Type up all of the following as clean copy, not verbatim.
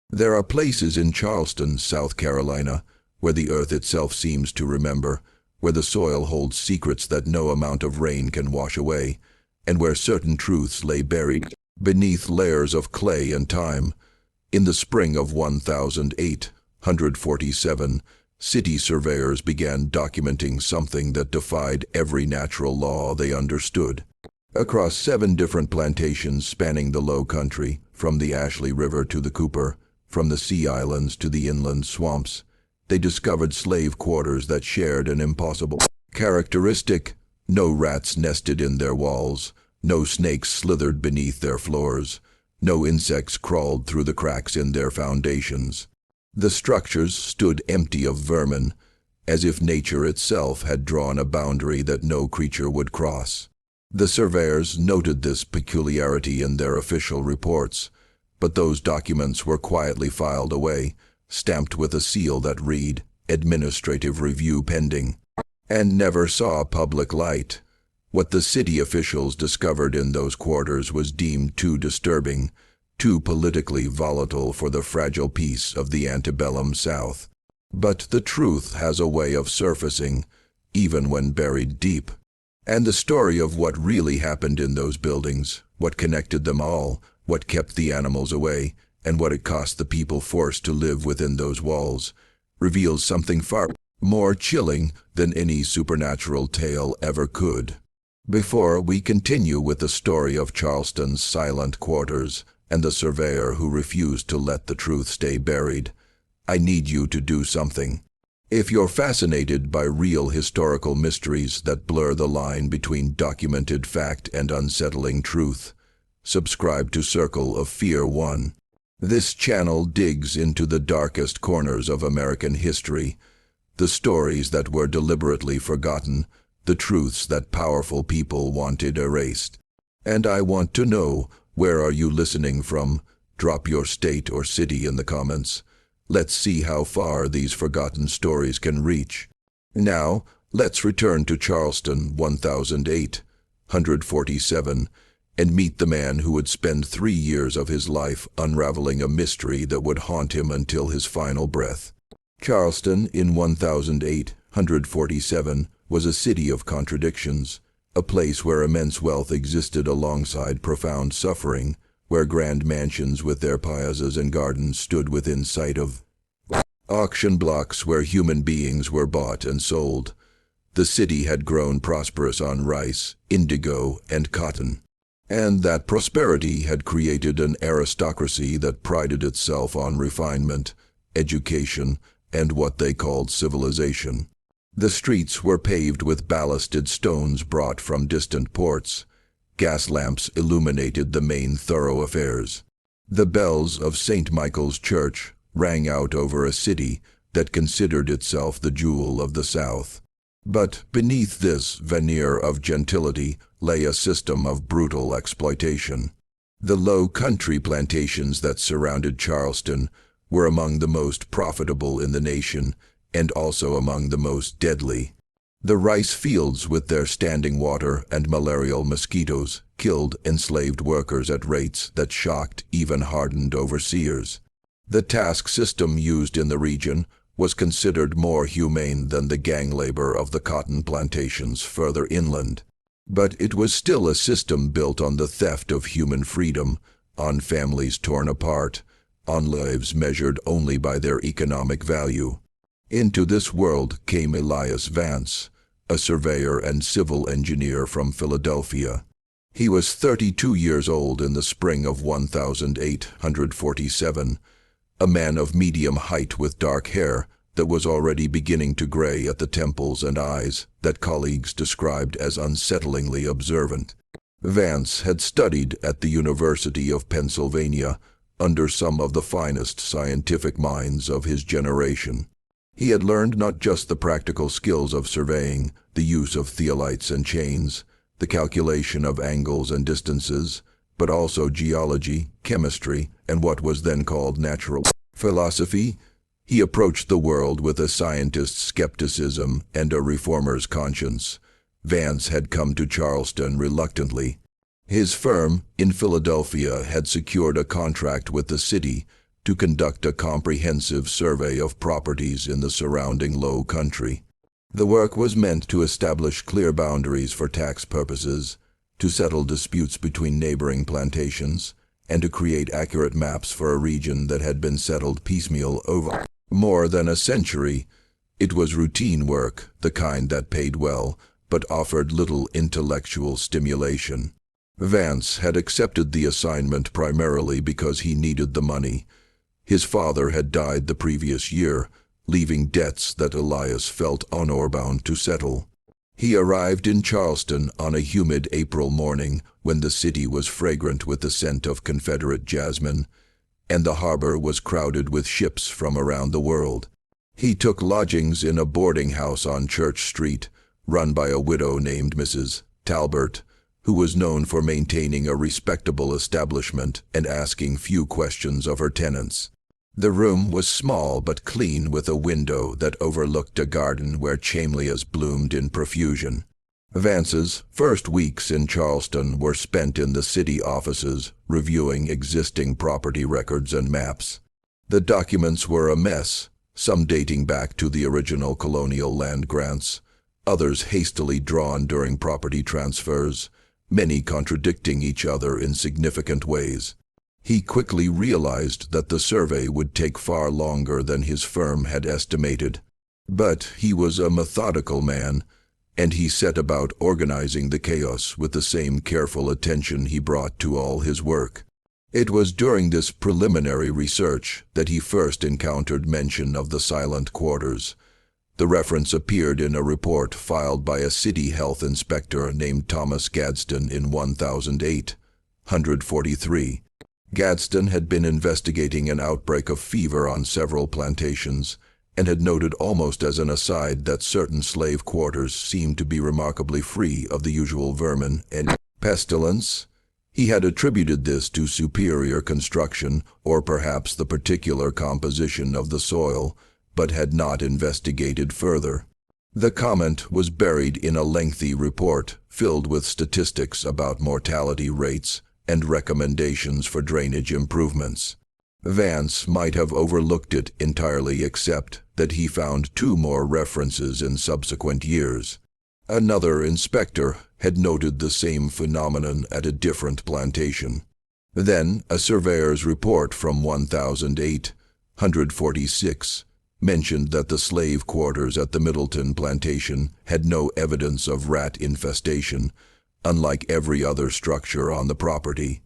There are places in Charleston, South Carolina, where the earth itself seems to remember, where the soil holds secrets that no amount of rain can wash away, and where certain truths lay buried beneath layers of clay and time. In the spring of 1847, city surveyors began documenting something that defied every natural law they understood. Across 7 different plantations spanning the low country, from the Ashley River to the Cooper, from the Sea Islands to the inland swamps, they discovered slave quarters that shared an impossible characteristic. No rats nested in their walls, no snakes slithered beneath their floors, no insects crawled through the cracks in their foundations. The structures stood empty of vermin, as if nature itself had drawn a boundary that no creature would cross. The surveyors noted this peculiarity in their official reports, but those documents were quietly filed away, stamped with a seal that read, "Administrative Review Pending," and never saw public light. What the city officials discovered in those quarters was deemed too disturbing, too politically volatile for the fragile peace of the antebellum South. But the truth has a way of surfacing, even when buried deep. And the story of what really happened in those buildings, what connected them all, what kept the animals away, and what it cost the people forced to live within those walls, reveals something far more chilling than any supernatural tale ever could. Before we continue with the story of Charleston's silent quarters and the surveyor who refused to let the truth stay buried, I need you to do something. If you're fascinated by real historical mysteries that blur the line between documented fact and unsettling truth, subscribe to Circle of Fear 1. This channel digs into the darkest corners of American history, the stories that were deliberately forgotten, the truths that powerful people wanted erased. And I want to know, where are you listening from? Drop your state or city in the comments. Let's see how far these forgotten stories can reach. Now, let's return to Charleston, 1847, and meet the man who would spend 3 years of his life unraveling a mystery that would haunt him until his final breath. Charleston, in 1847, was a city of contradictions, a place where immense wealth existed alongside profound suffering, where grand mansions with their piazzas and gardens stood within sight of auction blocks where human beings were bought and sold. The city had grown prosperous on rice, indigo, and cotton, and that prosperity had created an aristocracy that prided itself on refinement, education, and what they called civilization. The streets were paved with ballasted stones brought from distant ports. Gas lamps illuminated the main thoroughfares. The bells of St. Michael's Church rang out over a city that considered itself the jewel of the South. But beneath this veneer of gentility lay a system of brutal exploitation. The low country plantations that surrounded Charleston were among the most profitable in the nation, and also among the most deadly. The rice fields with their standing water and malarial mosquitoes killed enslaved workers at rates that shocked even hardened overseers. The task system used in the region was considered more humane than the gang labor of the cotton plantations further inland. But it was still a system built on the theft of human freedom, on families torn apart, on lives measured only by their economic value. Into this world came Elias Vance, a surveyor and civil engineer from Philadelphia. He was 32 years old in the spring of 1847, a man of medium height with dark hair that was already beginning to gray at the temples and eyes that colleagues described as unsettlingly observant. Vance had studied at the University of Pennsylvania under some of the finest scientific minds of his generation. He had learned not just the practical skills of surveying, the use of theolites and chains, the calculation of angles and distances, but also geology, chemistry, and what was then called natural philosophy. He approached the world with a scientist's skepticism and a reformer's conscience. Vance had come to Charleston reluctantly. His firm in Philadelphia had secured a contract with the city to conduct a comprehensive survey of properties in the surrounding low country. The work was meant to establish clear boundaries for tax purposes, to settle disputes between neighboring plantations, and to create accurate maps for a region that had been settled piecemeal over more than a century. It was routine work, the kind that paid well, but offered little intellectual stimulation. Vance had accepted the assignment primarily because he needed the money. His father had died the previous year, leaving debts that Elias felt honor-bound to settle. He arrived in Charleston on a humid April morning when the city was fragrant with the scent of Confederate jasmine, and the harbor was crowded with ships from around the world. He took lodgings in a boarding house on Church Street, run by a widow named Mrs. Talbert, who was known for maintaining a respectable establishment and asking few questions of her tenants. The room was small but clean, with a window that overlooked a garden where camellias bloomed in profusion. Vance's first weeks in Charleston were spent in the city offices, reviewing existing property records and maps. The documents were a mess, some dating back to the original colonial land grants, others hastily drawn during property transfers, many contradicting each other in significant ways. He quickly realized that the survey would take far longer than his firm had estimated. But he was a methodical man, and he set about organizing the chaos with the same careful attention he brought to all his work. It was during this preliminary research that he first encountered mention of the silent quarters. The reference appeared in a report filed by a city health inspector named Thomas Gadsden in 143. Gadsden had been investigating an outbreak of fever on several plantations, and had noted almost as an aside that certain slave quarters seemed to be remarkably free of the usual vermin and pestilence. He had attributed this to superior construction, or perhaps the particular composition of the soil, but had not investigated further. The comment was buried in a lengthy report filled with statistics about mortality rates and recommendations for drainage improvements. Vance might have overlooked it entirely, except that he found two more references in subsequent years. Another inspector had noted the same phenomenon at a different plantation. Then a surveyor's report from 146 mentioned that the slave quarters at the Middleton plantation had no evidence of rat infestation, unlike every other structure on the property.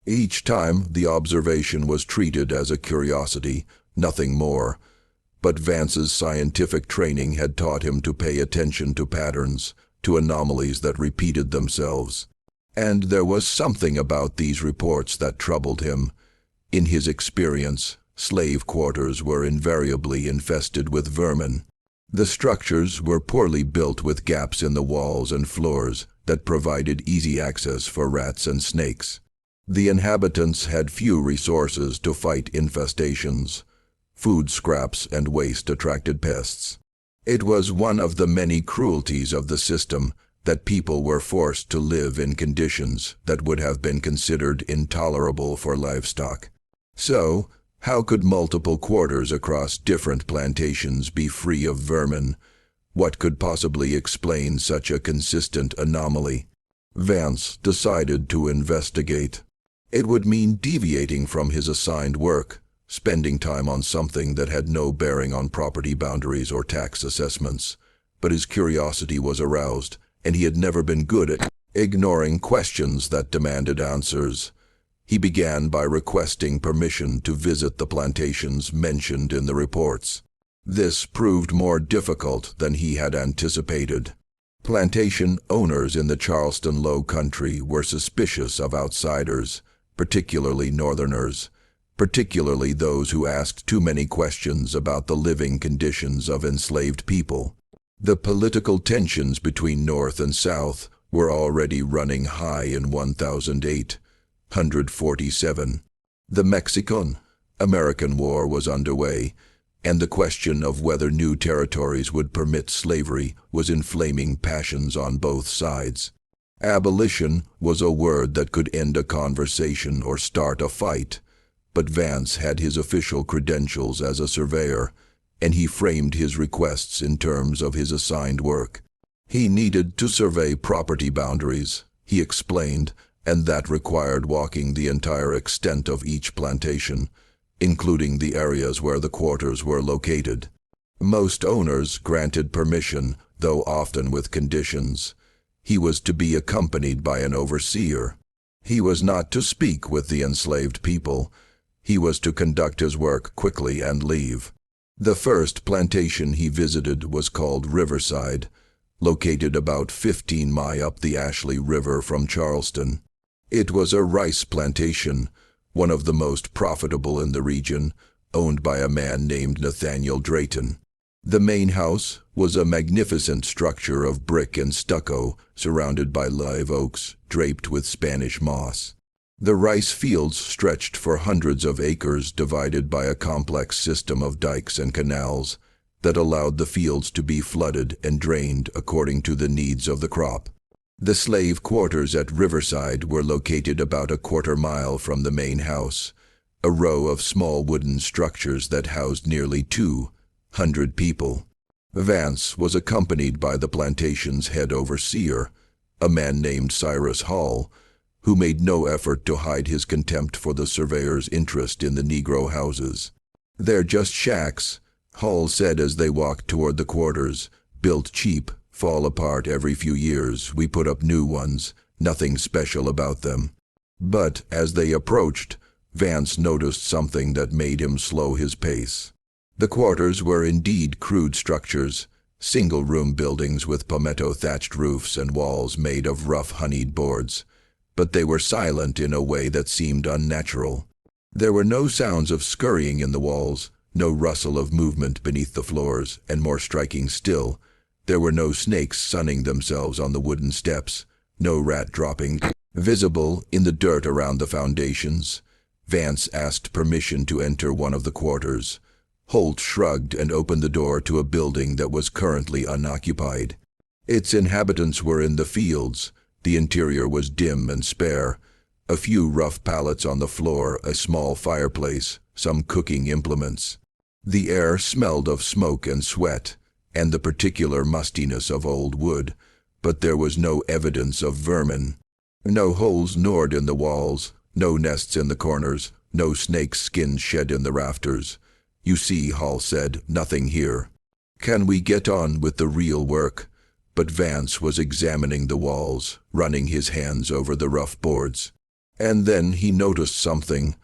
Each time the observation was treated as a curiosity, nothing more, but Vance's scientific training had taught him to pay attention to patterns, to anomalies that repeated themselves. And there was something about these reports that troubled him. In his experience, slave quarters were invariably infested with vermin. The structures were poorly built with gaps in the walls and floors that provided easy access for rats and snakes. The inhabitants had few resources to fight infestations. Food scraps and waste attracted pests. It was one of the many cruelties of the system that people were forced to live in conditions that would have been considered intolerable for livestock. So, how could multiple quarters across different plantations be free of vermin? What could possibly explain such a consistent anomaly? Vance decided to investigate. It would mean deviating from his assigned work, spending time on something that had no bearing on property boundaries or tax assessments. But his curiosity was aroused, and he had never been good at ignoring questions that demanded answers. He began by requesting permission to visit the plantations mentioned in the reports. This proved more difficult than he had anticipated. Plantation owners in the Charleston Low Country were suspicious of outsiders, particularly Northerners, particularly those who asked too many questions about the living conditions of enslaved people. The political tensions between North and South were already running high in 147. The Mexican-American War was underway, and the question of whether new territories would permit slavery was inflaming passions on both sides. Abolition was a word that could end a conversation or start a fight, but Vance had his official credentials as a surveyor, and he framed his requests in terms of his assigned work. He needed to survey property boundaries, he explained, and that required walking the entire extent of each plantation, including the areas where the quarters were located. Most owners granted permission, though often with conditions. He was to be accompanied by an overseer. He was not to speak with the enslaved people. He was to conduct his work quickly and leave. The first plantation he visited was called Riverside, located about 15 miles up the Ashley River from Charleston. It was a rice plantation, one of the most profitable in the region, owned by a man named Nathaniel Drayton. The main house was a magnificent structure of brick and stucco, surrounded by live oaks, draped with Spanish moss. The rice fields stretched for hundreds of acres, divided by a complex system of dikes and canals that allowed the fields to be flooded and drained according to the needs of the crop. The slave quarters at Riverside were located about a quarter-mile from the main house, a row of small wooden structures that housed nearly 200 people. Vance was accompanied by the plantation's head overseer, a man named Cyrus Hall, who made no effort to hide his contempt for the surveyor's interest in the Negro houses. "They're just shacks," Hall said as they walked toward the quarters. "Built cheap, fall apart every few years. We put up new ones, nothing special about them." But as they approached, Vance noticed something that made him slow his pace. The quarters were indeed crude structures, single-room buildings with palmetto-thatched roofs and walls made of rough honeyed boards. But they were silent in a way that seemed unnatural. There were no sounds of scurrying in the walls, no rustle of movement beneath the floors, and more striking still, there were no snakes sunning themselves on the wooden steps, no rat droppings visible in the dirt around the foundations. Vance asked permission to enter one of the quarters. Holt shrugged and opened the door to a building that was currently unoccupied. Its inhabitants were in the fields. The interior was dim and spare. A few rough pallets on the floor, a small fireplace, some cooking implements. The air smelled of smoke and sweat, and the particular mustiness of old wood, but there was no evidence of vermin. No holes gnawed in the walls, no nests in the corners, no snake skins shed in the rafters. "You see," Hall said, "nothing here. Can we get on with the real work?" But Vance was examining the walls, running his hands over the rough boards. And then he noticed something.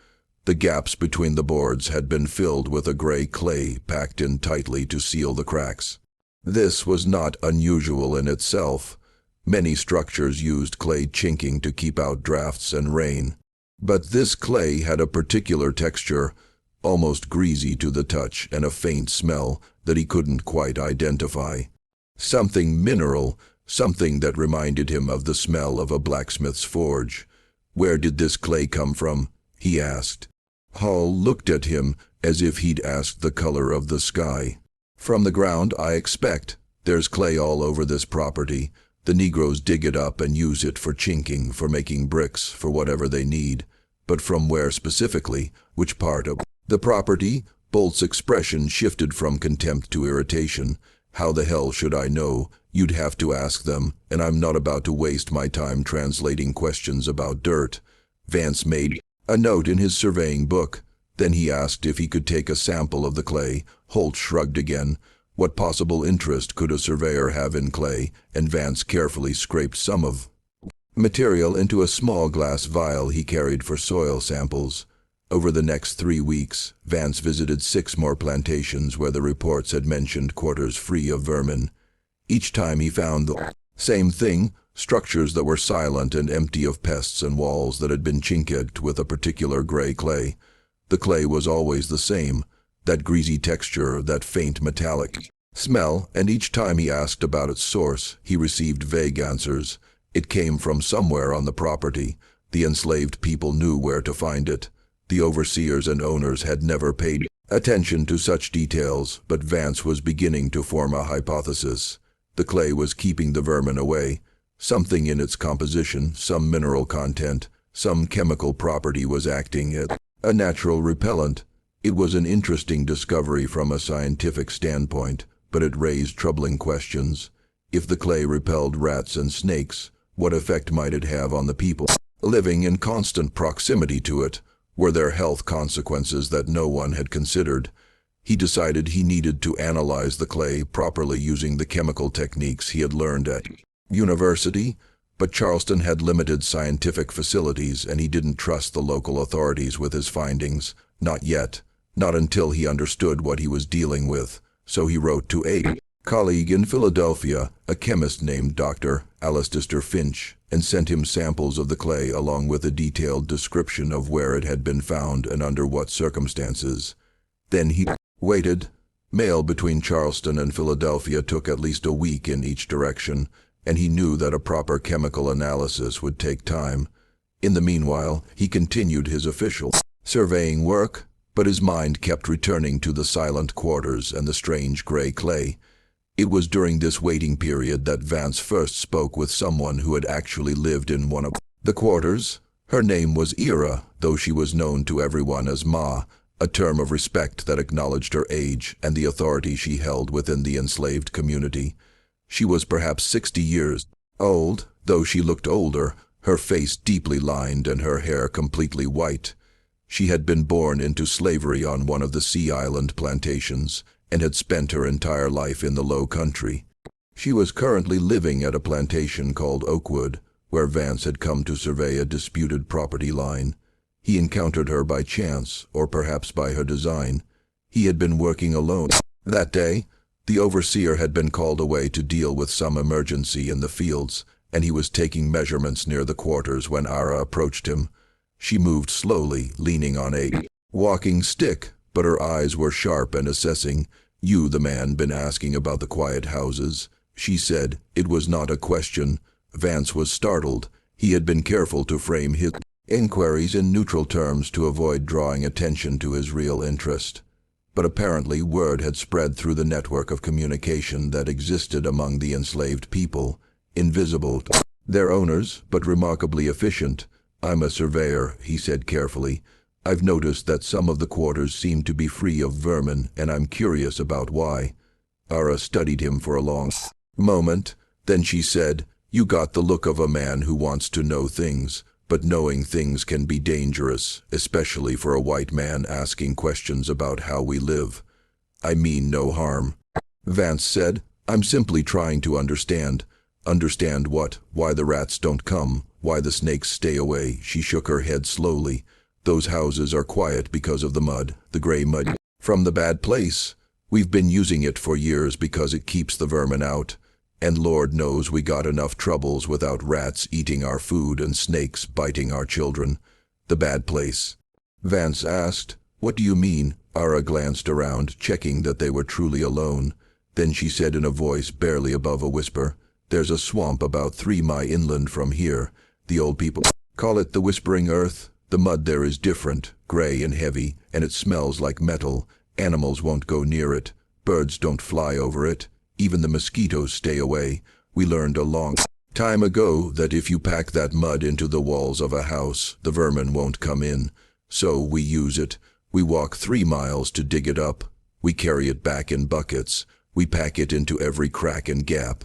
The gaps between the boards had been filled with a gray clay packed in tightly to seal the cracks. This was not unusual in itself. Many structures used clay chinking to keep out drafts and rain. But this clay had a particular texture, almost greasy to the touch, and a faint smell that he couldn't quite identify. Something mineral, something that reminded him of the smell of a blacksmith's forge. "Where did this clay come from?" he asked. Hall looked at him as if he'd asked the color of the sky. "From the ground, I expect. There's clay all over this property. The Negroes dig it up and use it for chinking, for making bricks, for whatever they need. But from where specifically? Which part of the property?" Bolt's expression shifted from contempt to irritation. "How the hell should I know? You'd have to ask them, and I'm not about to waste my time translating questions about dirt." Vance made a note in his surveying book. Then he asked if he could take a sample of the clay. Holt shrugged again. What possible interest could a surveyor have in clay? And Vance carefully scraped some of material into a small glass vial he carried for soil samples. Over the next 3 weeks, Vance visited 6 more plantations where the reports had mentioned quarters free of vermin. Each time he found the same thing, structures that were silent and empty of pests and walls that had been chinked with a particular gray clay. The clay was always the same, that greasy texture, that faint metallic smell, and each time he asked about its source, he received vague answers. It came from somewhere on the property. The enslaved people knew where to find it. The overseers and owners had never paid attention to such details, but Vance was beginning to form a hypothesis. The clay was keeping the vermin away. Something in its composition, some mineral content, some chemical property was acting a natural repellent. It was an interesting discovery from a scientific standpoint, but it raised troubling questions. If the clay repelled rats and snakes, what effect might it have on the people living in constant proximity to it? Were there health consequences that no one had considered? He decided he needed to analyze the clay properly using the chemical techniques he had learned at university, but Charleston had limited scientific facilities and he didn't trust the local authorities with his findings. Not yet. Not until he understood what he was dealing with. So he wrote to a colleague in Philadelphia, a chemist named Dr. Alistair Finch, and sent him samples of the clay along with a detailed description of where it had been found and under what circumstances. Then he waited. Mail between Charleston and Philadelphia took at least a week in each direction, and he knew that a proper chemical analysis would take time. In the meanwhile, he continued his official surveying work, but his mind kept returning to the silent quarters and the strange gray clay. It was during this waiting period that Vance first spoke with someone who had actually lived in one of the quarters. Her name was Ira, though she was known to everyone as Ma, a term of respect that acknowledged her age and the authority she held within the enslaved community. She was perhaps 60 years old, though she looked older, her face deeply lined and her hair completely white. She had been born into slavery on one of the Sea Island plantations and had spent her entire life in the low country. She was currently living at a plantation called Oakwood, where Vance had come to survey a disputed property line. He encountered her by chance, or perhaps by her design. He had been working alone that day. The overseer had been called away to deal with some emergency in the fields, and he was taking measurements near the quarters when Ira approached him. She moved slowly, leaning on a walking stick, but her eyes were sharp and assessing. "You the man been asking about the quiet houses?" she said. It was not a question. Vance was startled. He had been careful to frame his inquiries in neutral terms to avoid drawing attention to his real interest. But apparently word had spread through the network of communication that existed among the enslaved people, invisible to their owners, but remarkably efficient. "I'm a surveyor," he said carefully. "I've noticed that some of the quarters seem to be free of vermin, and I'm curious about why." Ara studied him for a long moment. Then she said, "You got the look of a man who wants to know things, but knowing things can be dangerous, especially for a white man asking questions about how we live." "I mean no harm," Vance said. "I'm simply trying to understand." "Understand what? Why the rats don't come? Why the snakes stay away?" She shook her head slowly. "Those houses are quiet because of the mud, the gray mud from the bad place. We've been using it for years because it keeps the vermin out. And Lord knows we got enough troubles without rats eating our food and snakes biting our children." "The bad place?" Vance asked. "What do you mean?" Ara glanced around, checking that they were truly alone. Then she said in a voice barely above a whisper, "There's a swamp about 3 miles inland from here. The old people call it the Whispering Earth. The mud there is different, gray and heavy, and it smells like metal. Animals won't go near it. Birds don't fly over it. Even the mosquitoes stay away. We learned a long time ago that if you pack that mud into the walls of a house, the vermin won't come in. So we use it. We walk 3 miles to dig it up. We carry it back in buckets. We pack it into every crack and gap.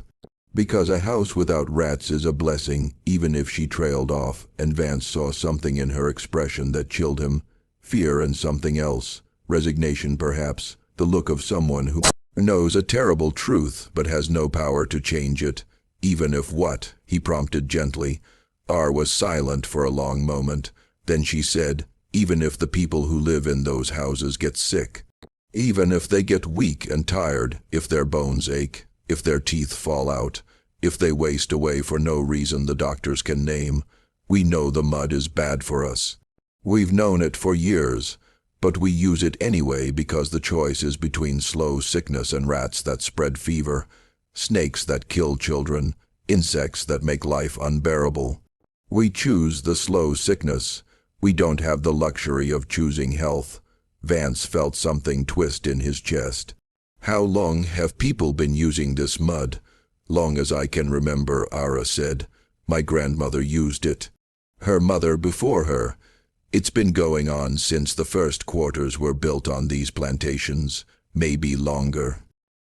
Because a house without rats is a blessing," even if she trailed off, and Vance saw something in her expression that chilled him. Fear and something else. Resignation perhaps. The look of someone who knows a terrible truth but has no power to change it. "Even if what?" he prompted gently. R was silent for a long moment. Then she said, "Even if the people who live in those houses get sick. Even if they get weak and tired, if their bones ache, if their teeth fall out, if they waste away for no reason the doctors can name. We know the mud is bad for us. We've known it for years. But we use it anyway because the choice is between slow sickness and rats that spread fever, snakes that kill children, insects that make life unbearable. We choose the slow sickness. We don't have the luxury of choosing health." Vance felt something twist in his chest. "How long have people been using this mud?" "Long as I can remember," Ara said. "My grandmother used it. Her mother before her. It's been going on since the first quarters were built on these plantations, maybe longer.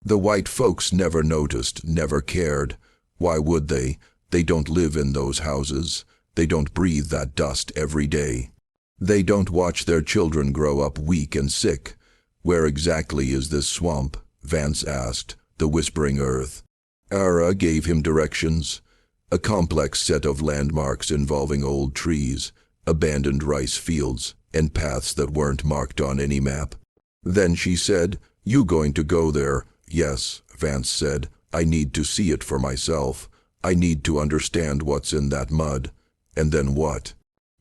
The white folks never noticed, never cared. Why would they? They don't live in those houses. They don't breathe that dust every day. They don't watch their children grow up weak and sick. Where exactly is this swamp? Vance asked, the whispering earth. Ara gave him directions. A complex set of landmarks involving old trees, abandoned rice fields, and paths that weren't marked on any map. Then she said, "You going to go there?" "Yes," Vance said. "I need to see it for myself. I need to understand what's in that mud." "And then what?"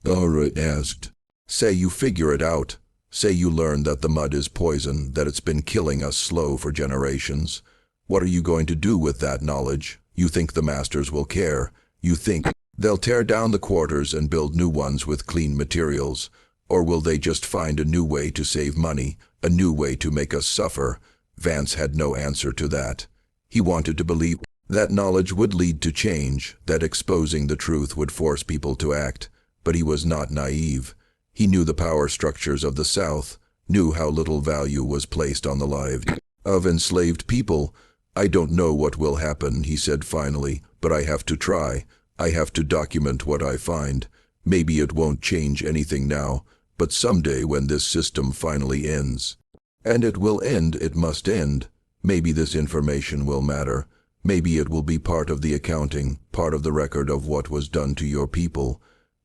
Ara asked. "Say you figure it out. Say you learn that the mud is poison, that it's been killing us slow for generations. What are you going to do with that knowledge? You think the masters will care? You think they'll tear down the quarters and build new ones with clean materials? Or will they just find a new way to save money, a new way to make us suffer?" Vance had no answer to that. He wanted to believe that knowledge would lead to change, that exposing the truth would force people to act. But he was not naive. He knew the power structures of the South, knew how little value was placed on the lives of enslaved people. "I don't know what will happen," he said finally, "but I have to try. I have to document what I find. Maybe it won't change anything now, but someday when this system finally ends. And it will end, it must end. Maybe this information will matter. Maybe it will be part of the accounting, part of the record of what was done to your people."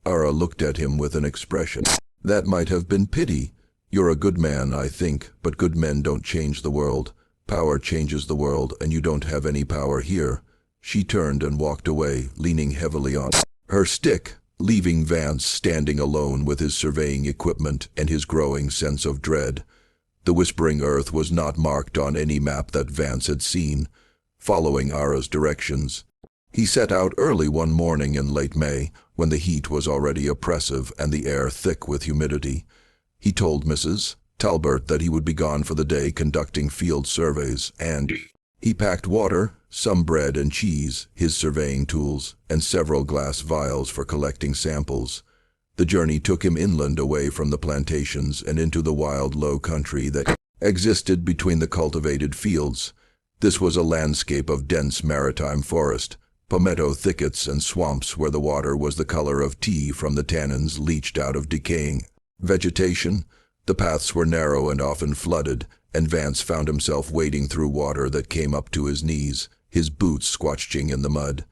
Ara looked at him with an expression that might have been pity. "You're a good man, I think, but good men don't change the world. Power changes the world, and you don't have any power here." She turned and walked away, leaning heavily on her stick, leaving Vance standing alone with his surveying equipment and his growing sense of dread. The whispering earth was not marked on any map that Vance had seen. Following Ara's directions, he set out early one morning in late May, when the heat was already oppressive and the air thick with humidity. He told Mrs. Talbert that he would be gone for the day conducting field surveys, and he packed water, some bread and cheese, his surveying tools, and several glass vials for collecting samples. The journey took him inland away from the plantations and into the wild low country that existed between the cultivated fields. This was a landscape of dense maritime forest, palmetto thickets and swamps where the water was the color of tea from the tannins leached out of decaying vegetation. The paths were narrow and often flooded, and Vance found himself wading through water that came up to his knees, his boots squelching in the mud.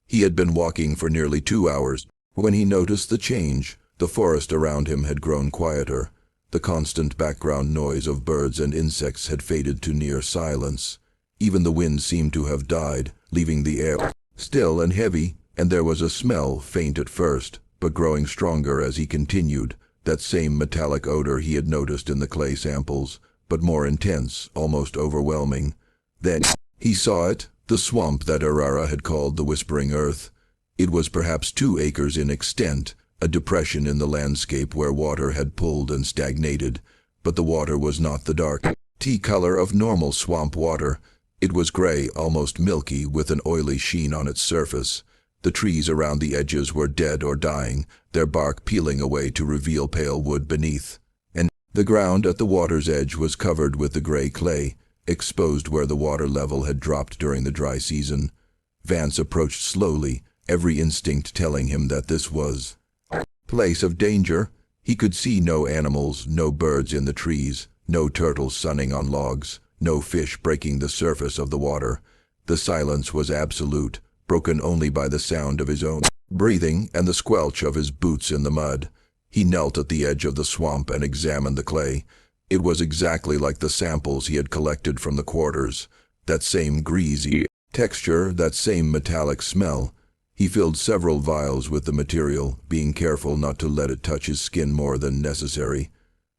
He had been walking for nearly 2 hours when he noticed the change. The forest around him had grown quieter. The constant background noise of birds and insects had faded to near silence. Even the wind seemed to have died, leaving the air still and heavy, and there was a smell, faint at first, but growing stronger as he continued, that same metallic odor he had noticed in the clay samples, but more intense, almost overwhelming. Then he saw it, the swamp that Arara had called the Whispering Earth. It was perhaps 2 acres in extent, a depression in the landscape where water had pooled and stagnated, but the water was not the dark tea color of normal swamp water. It was gray, almost milky, with an oily sheen on its surface. The trees around the edges were dead or dying, their bark peeling away to reveal pale wood beneath. And the ground at the water's edge was covered with the gray clay, exposed where the water level had dropped during the dry season. Vance approached slowly, every instinct telling him that this was a place of danger. He could see no animals, no birds in the trees, no turtles sunning on logs, no fish breaking the surface of the water. The silence was absolute, broken only by the sound of his own breathing and the squelch of his boots in the mud. He knelt at the edge of the swamp and examined the clay. It was exactly like the samples he had collected from the quarters. That same greasy texture, that same metallic smell. He filled several vials with the material, being careful not to let it touch his skin more than necessary.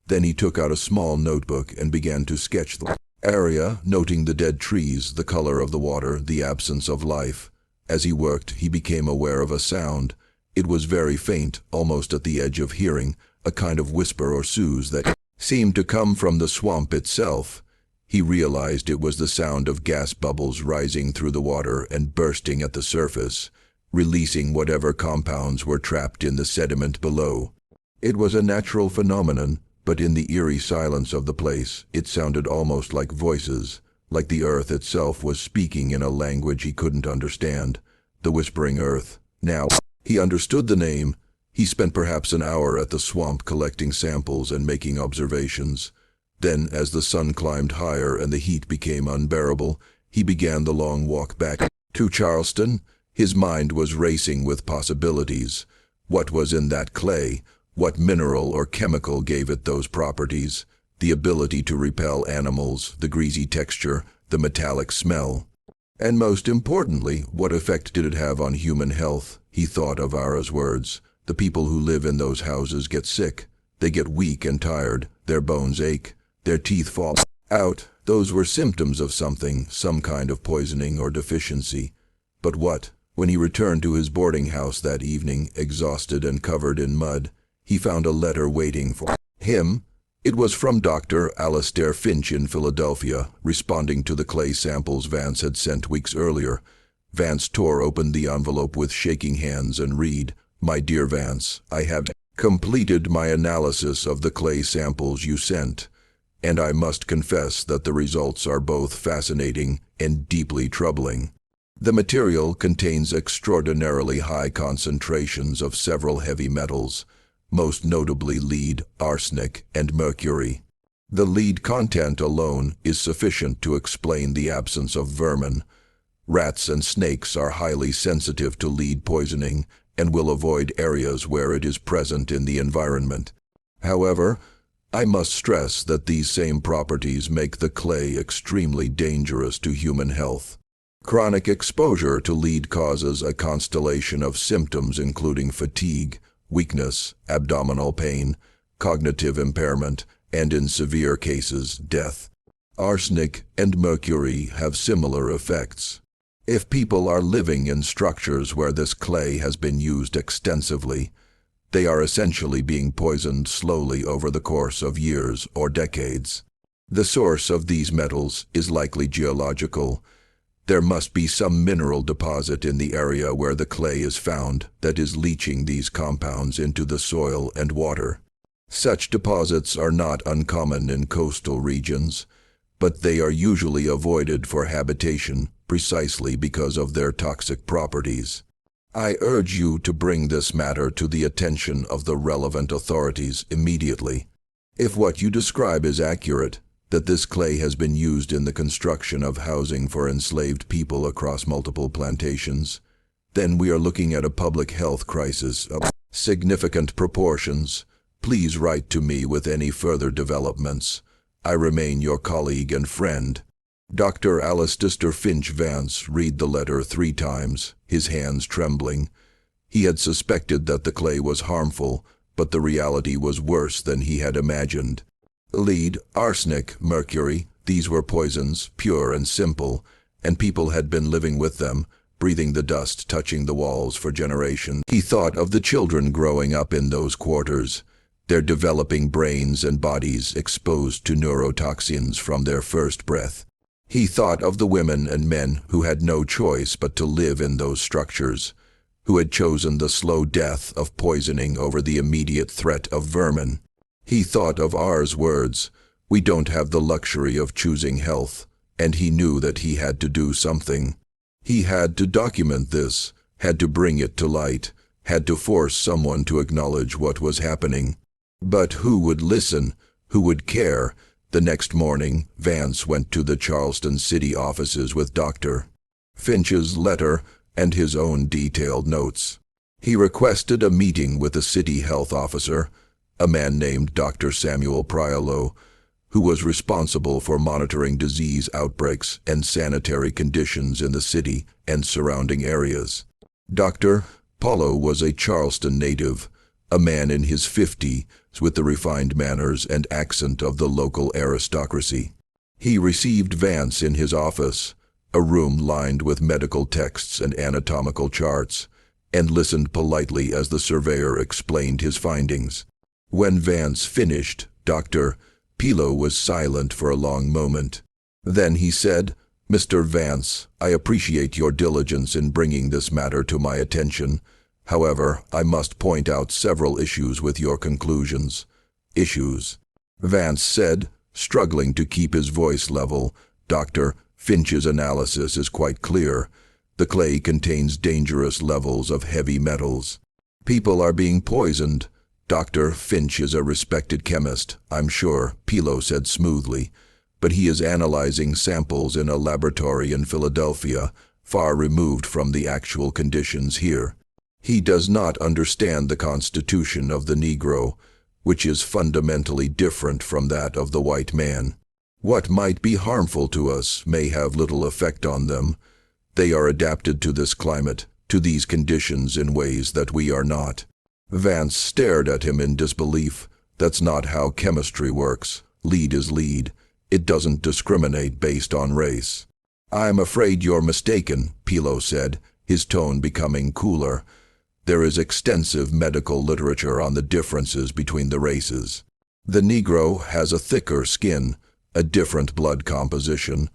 Then he took out a small notebook and began to sketch the area, noting the dead trees, the color of the water, the absence of life. As he worked, he became aware of a sound. It was very faint, almost at the edge of hearing, a kind of whisper or souse that seemed to come from the swamp itself. He realized it was the sound of gas bubbles rising through the water and bursting at the surface, releasing whatever compounds were trapped in the sediment below. It was a natural phenomenon, but in the eerie silence of the place, it sounded almost like voices, like the earth itself was speaking in a language he couldn't understand. The whispering earth. Now, he understood the name. He spent perhaps an hour at the swamp collecting samples and making observations. Then, as the sun climbed higher and the heat became unbearable, he began the long walk back to Charleston. His mind was racing with possibilities. What was in that clay? What mineral or chemical gave it those properties? The ability to repel animals, the greasy texture, the metallic smell. And most importantly, what effect did it have on human health? He thought of Ara's words. The people who live in those houses get sick. They get weak and tired. Their bones ache. Their teeth fall out. Those were symptoms of something, some kind of poisoning or deficiency. But what? When he returned to his boarding house that evening, exhausted and covered in mud, he found a letter waiting for him. It was from Dr. Alistair Finch in Philadelphia, responding to the clay samples Vance had sent weeks earlier. Vance tore open the envelope with shaking hands and read, "My dear Vance, I have completed my analysis of the clay samples you sent, and I must confess that the results are both fascinating and deeply troubling. The material contains extraordinarily high concentrations of several heavy metals, most notably lead, arsenic, and mercury. The lead content alone is sufficient to explain the absence of vermin. Rats and snakes are highly sensitive to lead poisoning and will avoid areas where it is present in the environment. However, I must stress that these same properties make the clay extremely dangerous to human health. Chronic exposure to lead causes a constellation of symptoms including fatigue, weakness, abdominal pain, cognitive impairment, and in severe cases, death. Arsenic and mercury have similar effects. If people are living in structures where this clay has been used extensively, they are essentially being poisoned slowly over the course of years or decades. The source of these metals is likely geological. There must be some mineral deposit in the area where the clay is found that is leaching these compounds into the soil and water. Such deposits are not uncommon in coastal regions, but they are usually avoided for habitation precisely because of their toxic properties. I urge you to bring this matter to the attention of the relevant authorities immediately. If what you describe is accurate, that this clay has been used in the construction of housing for enslaved people across multiple plantations, then we are looking at a public health crisis of significant proportions. Please write to me with any further developments. I remain your colleague and friend, Dr. Alistair Finch. Vance read the letter 3 times, his hands trembling. He had suspected that the clay was harmful, but the reality was worse than he had imagined. Lead, arsenic, mercury, these were poisons, pure and simple, and people had been living with them, breathing the dust touching the walls for generations. He thought of the children growing up in those quarters, their developing brains and bodies exposed to neurotoxins from their first breath. He thought of the women and men who had no choice but to live in those structures, who had chosen the slow death of poisoning over the immediate threat of vermin. He thought of R's words, "We don't have the luxury of choosing health," and he knew that he had to do something. He had to document this, had to bring it to light, had to force someone to acknowledge what was happening. But who would listen? Who would care? The next morning, Vance went to the Charleston city offices with Dr. Finch's letter and his own detailed notes. He requested a meeting with a city health officer, a man named Dr. Samuel Priolo, who was responsible for monitoring disease outbreaks and sanitary conditions in the city and surrounding areas. Dr. Paulo was a Charleston native, a man in his 50s with the refined manners and accent of the local aristocracy. He received Vance in his office, a room lined with medical texts and anatomical charts, and listened politely as the surveyor explained his findings. When Vance finished, Dr. Paulo was silent for a long moment. Then he said, "Mr. Vance, I appreciate your diligence in bringing this matter to my attention. However, I must point out several issues with your conclusions. Issues, Vance said, struggling to keep his voice level. Dr. Finch's analysis is quite clear. The clay contains dangerous levels of heavy metals. People are being poisoned. Dr. Finch is a respected chemist, I'm sure, Pilo said smoothly, but he is analyzing samples in a laboratory in Philadelphia, far removed from the actual conditions here. He does not understand the constitution of the Negro, which is fundamentally different from that of the white man. What might be harmful to us may have little effect on them. They are adapted to this climate, to these conditions in ways that we are not. Vance stared at him in disbelief. That's not how chemistry works. Lead is lead. It doesn't discriminate based on race. I'm afraid you're mistaken, Pilo said, his tone becoming cooler. There is extensive medical literature on the differences between the races. The Negro has a thicker skin, a different blood composition,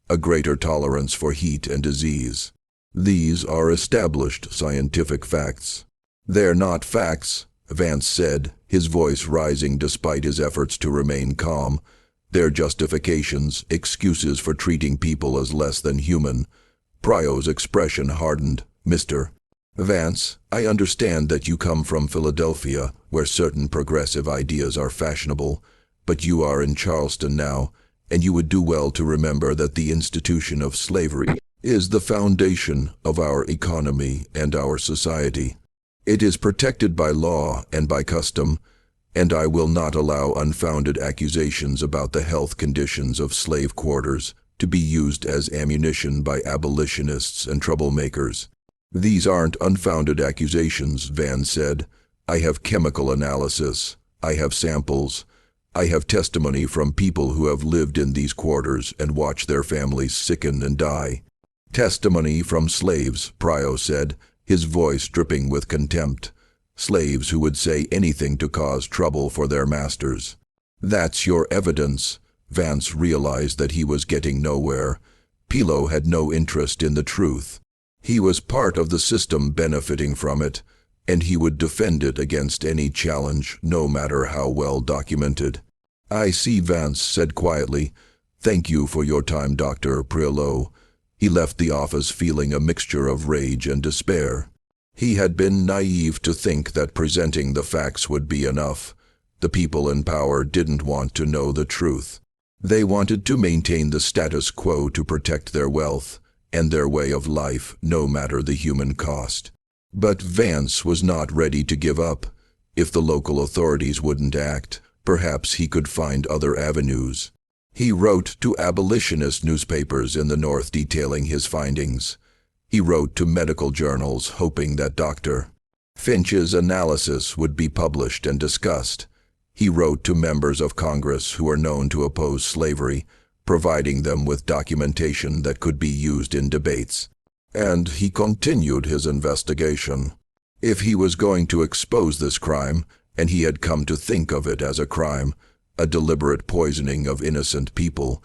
a greater tolerance for heat and disease. These are established scientific facts. They're not facts, Vance said, his voice rising despite his efforts to remain calm. They're justifications, excuses for treating people as less than human. Prio's expression hardened. Mr. Vance, I understand that you come from Philadelphia, where certain progressive ideas are fashionable, but you are in Charleston now, and you would do well to remember that the institution of slavery is the foundation of our economy and our society. It is protected by law and by custom, and I will not allow unfounded accusations about the health conditions of slave quarters to be used as ammunition by abolitionists and troublemakers. These aren't unfounded accusations, Vance said. I have chemical analysis. I have samples. I have testimony from people who have lived in these quarters and watched their families sicken and die. Testimony from slaves, Prio said, his voice dripping with contempt. Slaves who would say anything to cause trouble for their masters. That's your evidence. Vance realized that he was getting nowhere. Pilo had no interest in the truth. He was part of the system benefiting from it, and he would defend it against any challenge, no matter how well documented. I see, Vance said quietly. Thank you for your time, Dr. Prillo. He left the office feeling a mixture of rage and despair. He had been naive to think that presenting the facts would be enough. The people in power didn't want to know the truth. They wanted to maintain the status quo to protect their wealth and their way of life, no matter the human cost. But Vance was not ready to give up. If the local authorities wouldn't act, perhaps he could find other avenues. He wrote to abolitionist newspapers in the North detailing his findings. He wrote to medical journals hoping that Dr. Finch's analysis would be published and discussed. He wrote to members of Congress who are known to oppose slavery, providing them with documentation that could be used in debates. And he continued his investigation. If he was going to expose this crime, and he had come to think of it as a crime, a deliberate poisoning of innocent people,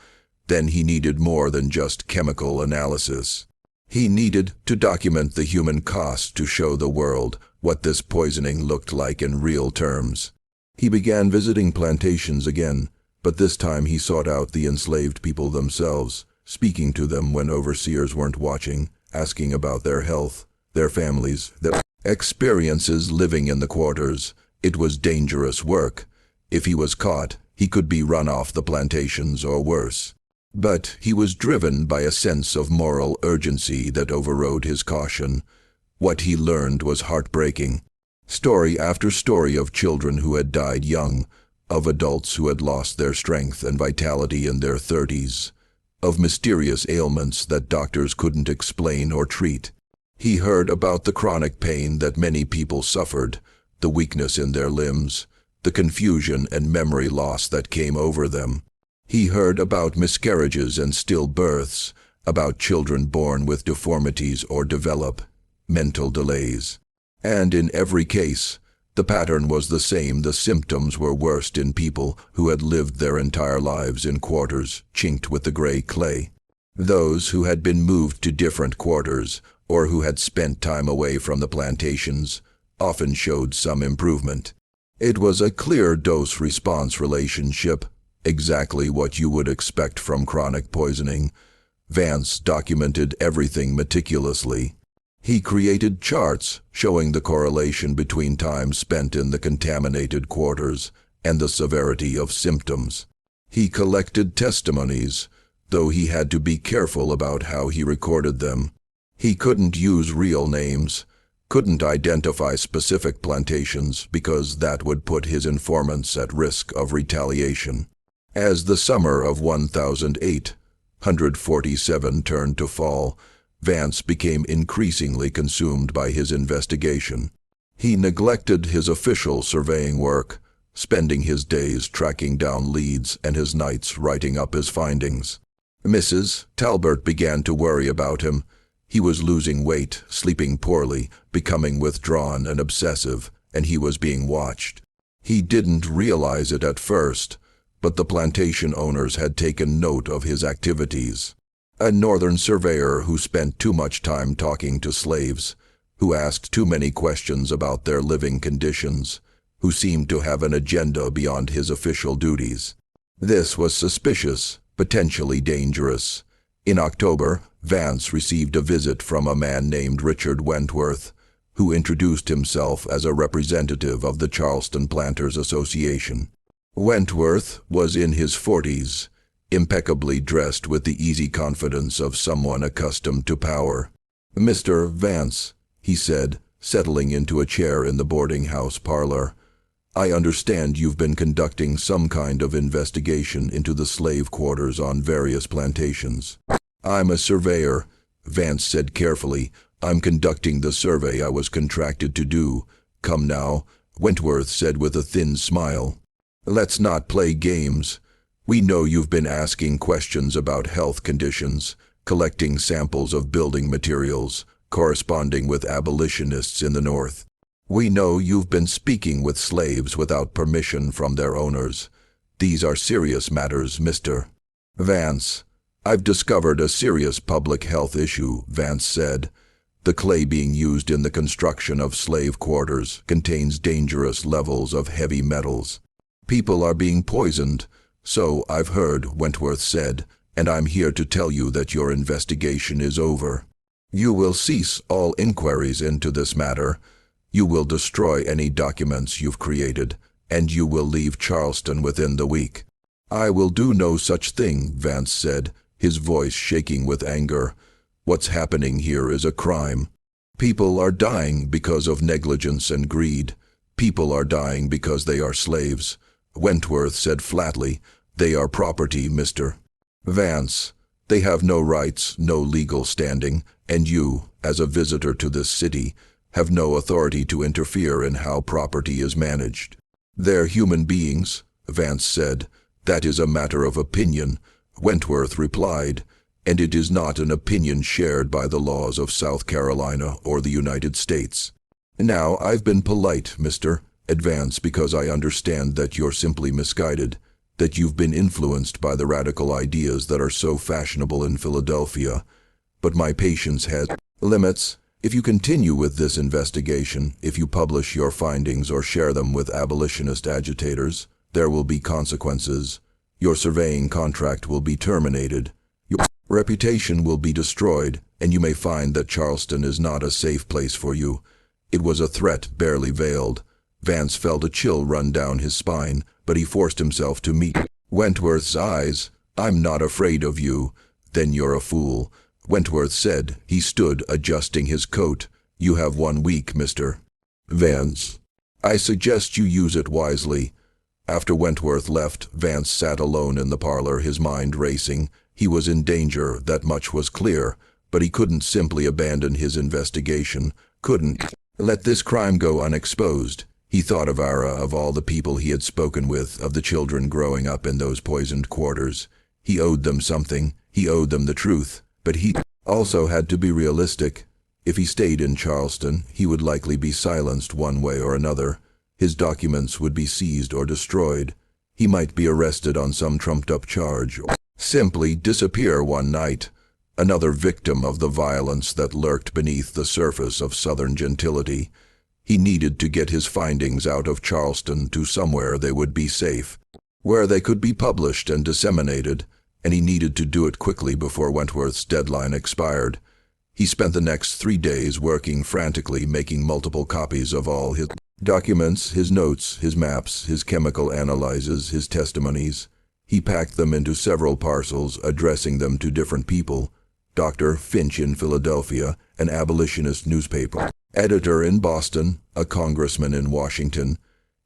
then he needed more than just chemical analysis. He needed to document the human cost to show the world what this poisoning looked like in real terms. He began visiting plantations again, but this time he sought out the enslaved people themselves, speaking to them when overseers weren't watching, asking about their health, their families, their experiences living in the quarters. It was dangerous work. If he was caught, he could be run off the plantations or worse. But he was driven by a sense of moral urgency that overrode his caution. What he learned was heartbreaking. Story after story of children who had died young, of adults who had lost their strength and vitality in their 30s, of mysterious ailments that doctors couldn't explain or treat. He heard about the chronic pain that many people suffered, the weakness in their limbs, the confusion and memory loss that came over them. He heard about miscarriages and stillbirths, about children born with deformities or develop mental delays. And in every case, the pattern was the same. The symptoms were worst in people who had lived their entire lives in quarters chinked with the gray clay. Those who had been moved to different quarters, or who had spent time away from the plantations, often showed some improvement. It was a clear dose-response relationship, exactly what you would expect from chronic poisoning. Vance documented everything meticulously. He created charts showing the correlation between time spent in the contaminated quarters and the severity of symptoms. He collected testimonies, though he had to be careful about how he recorded them. He couldn't use real names, couldn't identify specific plantations because that would put his informants at risk of retaliation. As the summer of 1847 turned to fall, Vance became increasingly consumed by his investigation. He neglected his official surveying work, spending his days tracking down leads and his nights writing up his findings. Mrs. Talbert began to worry about him. He was losing weight, sleeping poorly, becoming withdrawn and obsessive, and he was being watched. He didn't realize it at first, but the plantation owners had taken note of his activities. A northern surveyor who spent too much time talking to slaves, who asked too many questions about their living conditions, who seemed to have an agenda beyond his official duties. This was suspicious, potentially dangerous. In October, Vance received a visit from a man named Richard Wentworth, who introduced himself as a representative of the Charleston Planters Association. Wentworth was in his 40s, impeccably dressed with the easy confidence of someone accustomed to power. "Mr. Vance," he said, settling into a chair in the boarding house parlor, "I understand you've been conducting some kind of investigation into the slave quarters on various plantations." "I'm a surveyor," Vance said carefully. "I'm conducting the survey I was contracted to do." "Come now," Wentworth said with a thin smile. "Let's not play games. We know you've been asking questions about health conditions, collecting samples of building materials, corresponding with abolitionists in the North. We know you've been speaking with slaves without permission from their owners. These are serious matters, Mr. Vance." "I've discovered a serious public health issue," Vance said. "The clay being used in the construction of slave quarters contains dangerous levels of heavy metals. People are being poisoned, so I've heard," Wentworth said, "and I'm here to tell you that your investigation is over. You will cease all inquiries into this matter. You will destroy any documents you've created, and you will leave Charleston within the week." "I will do no such thing," Vance said, his voice shaking with anger. "What's happening here is a crime. People are dying because of negligence and greed. People are dying because they are slaves." Wentworth said flatly, "They are property, Mr. Vance. They have no rights, no legal standing, and you, as a visitor to this city, have no authority to interfere in how property is managed." "They're human beings," Vance said. "That is a matter of opinion," Wentworth replied, "and it is not an opinion shared by the laws of South Carolina or the United States." "Now, I've been polite, Mr. Vance, because I understand that you're simply misguided, that you've been influenced by the radical ideas that are so fashionable in Philadelphia. But my patience has limits. If you continue with this investigation, if you publish your findings or share them with abolitionist agitators, there will be consequences. Your surveying contract will be terminated. Your reputation will be destroyed, and you may find that Charleston is not a safe place for you." It was a threat barely veiled. Vance felt a chill run down his spine, but he forced himself to meet Wentworth's eyes. "I'm not afraid of you." "Then you're a fool," Wentworth said. He stood, adjusting his coat. "You have 1 week, Mr. Vance. I suggest you use it wisely." After Wentworth left, Vance sat alone in the parlor, his mind racing. He was in danger, that much was clear, but he couldn't simply abandon his investigation, couldn't let this crime go unexposed. He thought of Ara, of all the people he had spoken with, of the children growing up in those poisoned quarters. He owed them something. He owed them the truth. But he also had to be realistic. If he stayed in Charleston, he would likely be silenced one way or another. His documents would be seized or destroyed. He might be arrested on some trumped-up charge, or simply disappear one night. another victim of the violence that lurked beneath the surface of Southern gentility. He needed to get his findings out of Charleston to somewhere they would be safe, where they could be published and disseminated, and he needed to do it quickly before Wentworth's deadline expired. He spent the next 3 days working frantically, making multiple copies of all his documents, his notes, his maps, his chemical analyses, his testimonies. He packed them into several parcels, addressing them to different people: Dr. Finch in Philadelphia, an abolitionist newspaper editor in Boston, a congressman in Washington.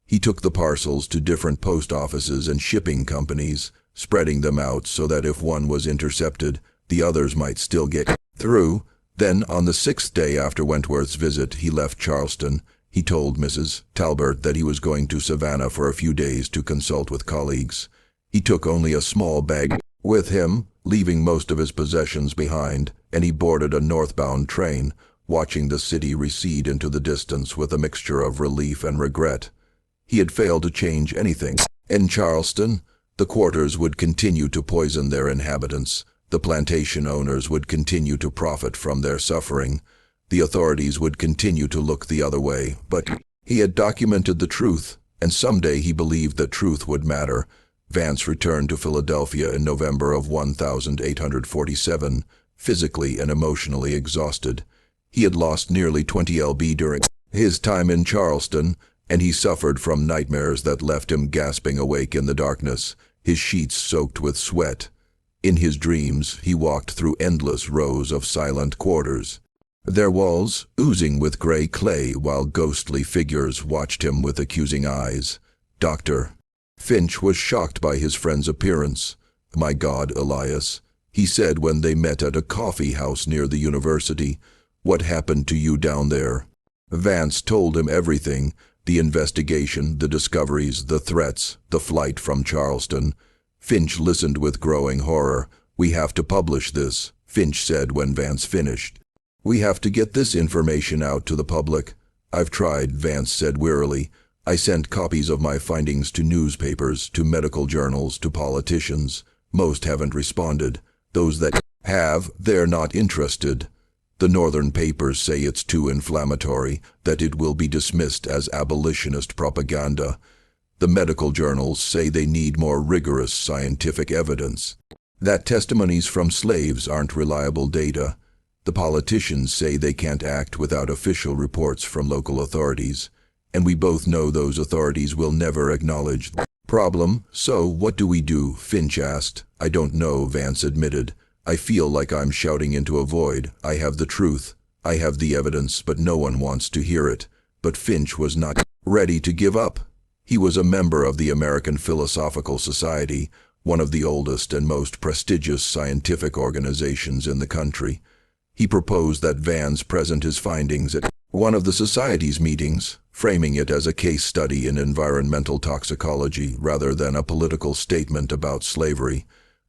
He took the parcels to different post offices and shipping companies, spreading them out so that if one was intercepted, the others might still get through. Then, on the 6th day after Wentworth's visit, he left Charleston. He told Mrs. Talbert that he was going to Savannah for a few days to consult with colleagues. He took only a small bag with him, leaving most of his possessions behind, and he boarded a northbound train, watching the city recede into the distance with a mixture of relief and regret. He had failed to change anything. In Charleston, the quarters would continue to poison their inhabitants. The plantation owners would continue to profit from their suffering. The authorities would continue to look the other way. But he had documented the truth, and someday he believed that truth would matter. Vance returned to Philadelphia in November of 1847, physically and emotionally exhausted. He had lost nearly 20 lb during his time in Charleston, and he suffered from nightmares that left him gasping awake in the darkness, his sheets soaked with sweat. In his dreams, he walked through endless rows of silent quarters, their walls oozing with gray clay, while ghostly figures watched him with accusing eyes. Dr. Finch was shocked by his friend's appearance. "My God, Elias," he said when they met at a coffee house near the university, "what happened to you down there?" Vance told him everything: the investigation, the discoveries, the threats, the flight from Charleston. Finch listened with growing horror. "We have to publish this," Finch said when Vance finished. "We have to get this information out to the public." "I've tried," Vance said wearily. "I sent copies of my findings to newspapers, to medical journals, to politicians. Most haven't responded. Those that have, they're not interested. The northern papers say it's too inflammatory, that it will be dismissed as abolitionist propaganda. The medical journals say they need more rigorous scientific evidence, that testimonies from slaves aren't reliable data. The politicians say they can't act without official reports from local authorities, and we both know those authorities will never acknowledge the problem. So what do we do?" Finch asked. "I don't know," Vance admitted. "I feel like I'm shouting into a void. I have the truth. I have the evidence, but no one wants to hear it." But Finch was not ready to give up. He was a member of the American Philosophical Society, one of the oldest and most prestigious scientific organizations in the country. He proposed that Vance present his findings at one of the society's meetings, framing it as a case study in environmental toxicology rather than a political statement about slavery.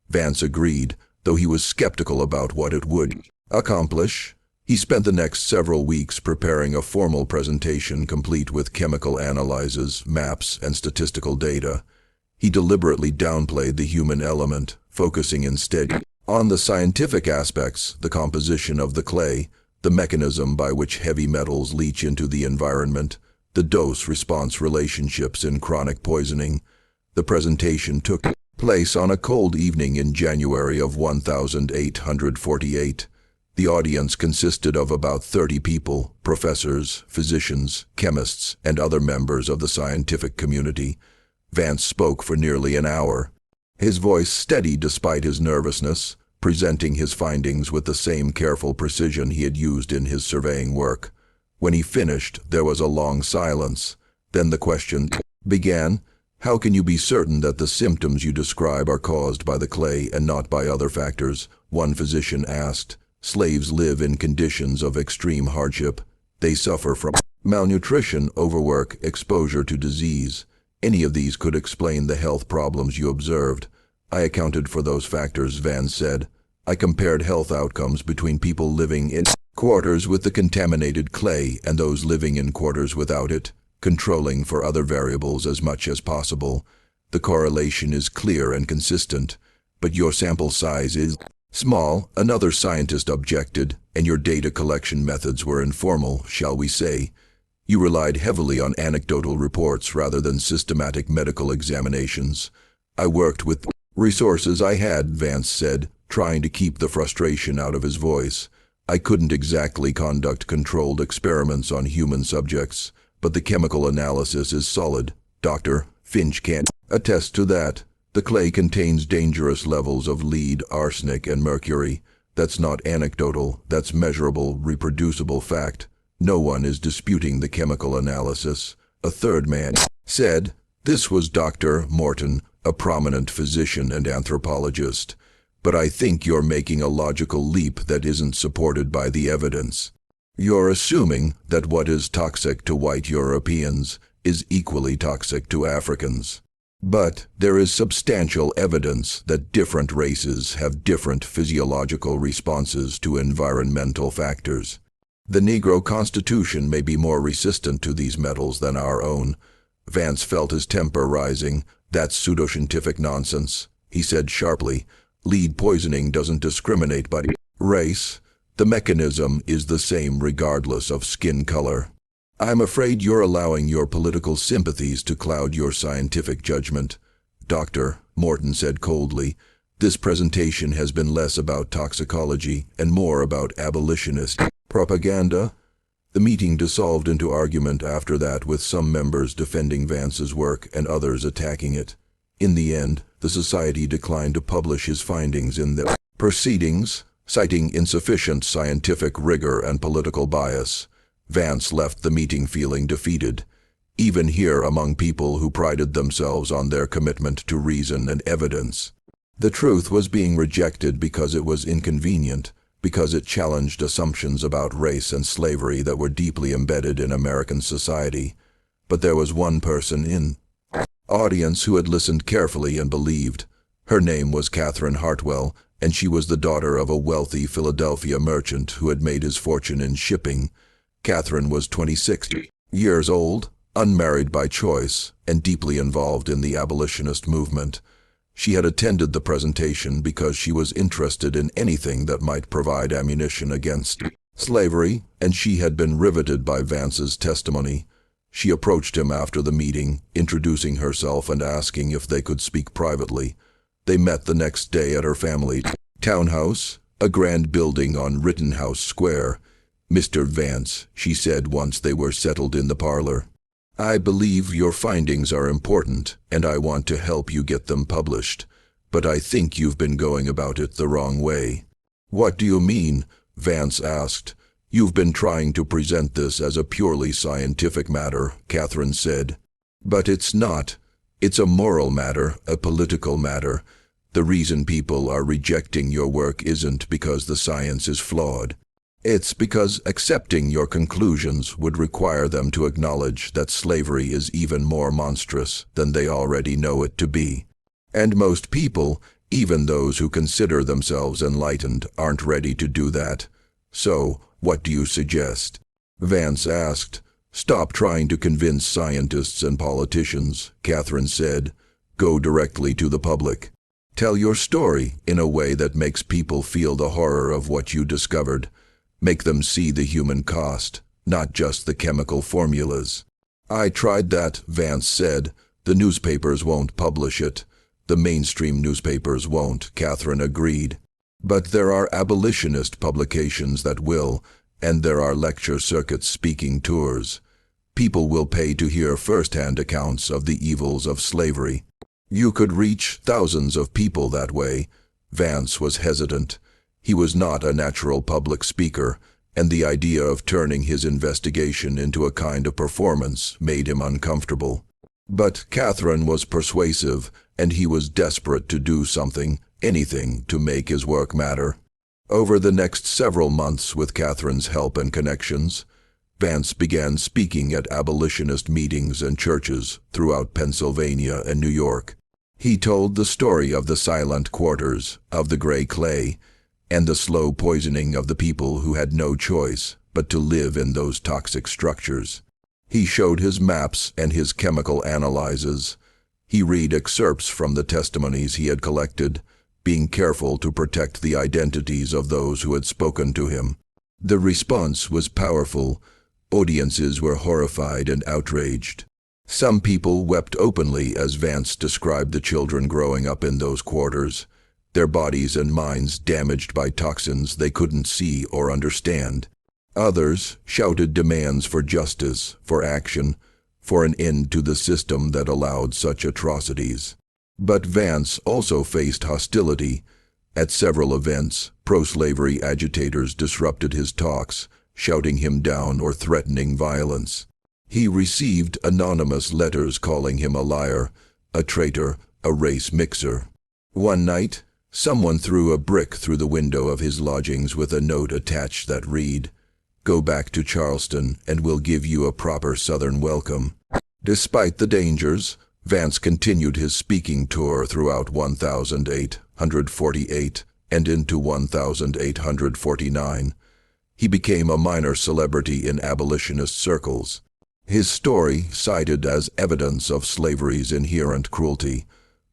Vance agreed, though he was skeptical about what it would accomplish. He spent the next several weeks preparing a formal presentation complete with chemical analyses, maps, and statistical data. He deliberately downplayed the human element, focusing instead on the scientific aspects: the composition of the clay, the mechanism by which heavy metals leach into the environment, the dose-response relationships in chronic poisoning. The presentation took place on a cold evening in January of 1848. The audience consisted of about 30 people: professors, physicians, chemists, and other members of the scientific community. Vance spoke for nearly an hour, his voice steady despite his nervousness, presenting his findings with the same careful precision he had used in his surveying work. When he finished, there was a long silence. Then the question began: "How can you be certain that the symptoms you describe are caused by the clay and not by other factors?" one physician asked. "Slaves live in conditions of extreme hardship. They suffer from malnutrition, overwork, exposure to disease. Any of these could explain the health problems you observed." "I accounted for those factors," Vance said. "I compared health outcomes between people living in quarters with the contaminated clay and those living in quarters without it, controlling for other variables as much as possible. The correlation is clear and consistent, but your sample size is Small, another scientist objected, and your data collection methods were informal, shall we say. You relied heavily on anecdotal reports rather than systematic medical examinations. I worked with resources I had, Vance said, trying to keep the frustration out of his voice. I couldn't exactly conduct controlled experiments on human subjects, but the chemical analysis is solid. Dr. Finch can attest to that. The clay contains dangerous levels of lead, arsenic, and mercury. That's not anecdotal, that's measurable, reproducible fact. No one is disputing the chemical analysis. A third man said. This was Dr. Morton, a prominent physician and anthropologist. But I think you're making a logical leap that isn't supported by the evidence. You're assuming that what is toxic to white Europeans is equally toxic to Africans. But there is substantial evidence that different races have different physiological responses to environmental factors. The Negro Constitution may be more resistant to these metals than our own. Vance felt his temper rising. That's pseudoscientific nonsense, he said sharply. Lead poisoning doesn't discriminate by race. The mechanism is the same regardless of skin color. I'm afraid you're allowing your political sympathies to cloud your scientific judgment. Dr. Morton said coldly, this presentation has been less about toxicology and more about abolitionist propaganda. The meeting dissolved into argument after that, with some members defending Vance's work and others attacking it. In the end, the society declined to publish his findings in the proceedings, citing insufficient scientific rigor and political bias. Vance left the meeting feeling defeated, even here among people who prided themselves on their commitment to reason and evidence. The truth was being rejected because it was inconvenient, because it challenged assumptions about race and slavery that were deeply embedded in American society. But there was one person in the audience who had listened carefully and believed. Her name was Catherine Hartwell, and she was the daughter of a wealthy Philadelphia merchant who had made his fortune in shipping. Catherine was 26 years old, unmarried by choice, and deeply involved in the abolitionist movement. She had attended the presentation because she was interested in anything that might provide ammunition against slavery, and she had been riveted by Vance's testimony. She approached him after the meeting, introducing herself and asking if they could speak privately. They met the next day at her family townhouse, a grand building on Rittenhouse Square. Mr. Vance, she said once they were settled in the parlor, I believe your findings are important, and I want to help you get them published, but I think you've been going about it the wrong way. What do you mean? Vance asked. You've been trying to present this as a purely scientific matter, Catherine said. But it's not. It's a moral matter, a political matter. The reason people are rejecting your work isn't because the science is flawed. It's because accepting your conclusions would require them to acknowledge that slavery is even more monstrous than they already know it to be. And most people, even those who consider themselves enlightened, aren't ready to do that. So, what do you suggest? Vance asked. Stop trying to convince scientists and politicians, Catherine said. Go directly to the public. Tell your story in a way that makes people feel the horror of what you discovered. Make them see the human cost, not just the chemical formulas. I tried that, Vance said. The newspapers won't publish it. The mainstream newspapers won't, Catherine agreed. But there are abolitionist publications that will, and there are lecture circuits, speaking tours. People will pay to hear first-hand accounts of the evils of slavery. You could reach thousands of people that way. Vance was hesitant. He was not a natural public speaker, and the idea of turning his investigation into a kind of performance made him uncomfortable. But Catherine was persuasive, and he was desperate to do something, anything, to make his work matter. Over the next several months, with Catherine's help and connections, Vance began speaking at abolitionist meetings and churches throughout Pennsylvania and New York. He told the story of the silent quarters, of the gray clay, and the slow poisoning of the people who had no choice but to live in those toxic structures. He showed his maps and his chemical analyses. He read excerpts from the testimonies he had collected, being careful to protect the identities of those who had spoken to him. The response was powerful. Audiences were horrified and outraged. Some people wept openly as Vance described the children growing up in those quarters, their bodies and minds damaged by toxins they couldn't see or understand. Others shouted demands for justice, for action, for an end to the system that allowed such atrocities. But Vance also faced hostility. At several events, pro-slavery agitators disrupted his talks, shouting him down or threatening violence. He received anonymous letters calling him a liar, a traitor, a race mixer. One night, someone threw a brick through the window of his lodgings with a note attached that read, "Go back to Charleston and we'll give you a proper Southern welcome." Despite the dangers, Vance continued his speaking tour throughout 1848 and into 1849. He became a minor celebrity in abolitionist circles. His story cited as evidence of slavery's inherent cruelty.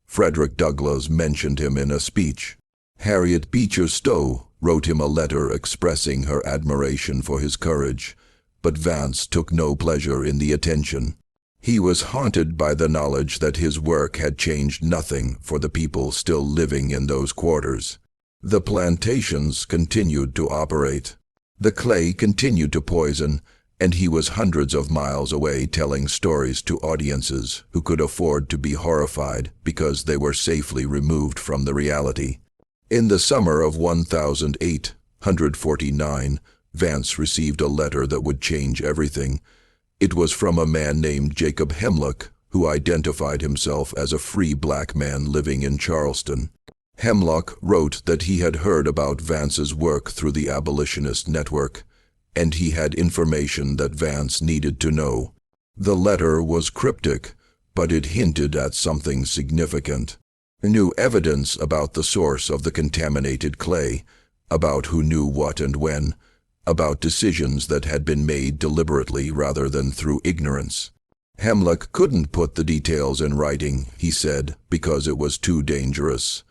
Frederick Douglass mentioned him in a speech. Harriet Beecher Stowe wrote him a letter expressing her admiration for his courage, but Vance took no pleasure in the attention. He was haunted by the knowledge that his work had changed nothing for the people still living in those quarters. The plantations continued to operate. The clay continued to poison, and he was hundreds of miles away telling stories to audiences who could afford to be horrified because they were safely removed from the reality. In the summer of 1849, Vance received a letter that would change everything. It was from a man named Jacob Hemlock, who identified himself as a free black man living in Charleston. Hemlock wrote that he had heard about Vance's work through the abolitionist network, and he had information that Vance needed to know. The letter was cryptic, but it hinted at something significant. New evidence about the source of the contaminated clay, about who knew what and when, about decisions that had been made deliberately rather than through ignorance. Hemlock couldn't put the details in writing, he said, because it was too dangerous.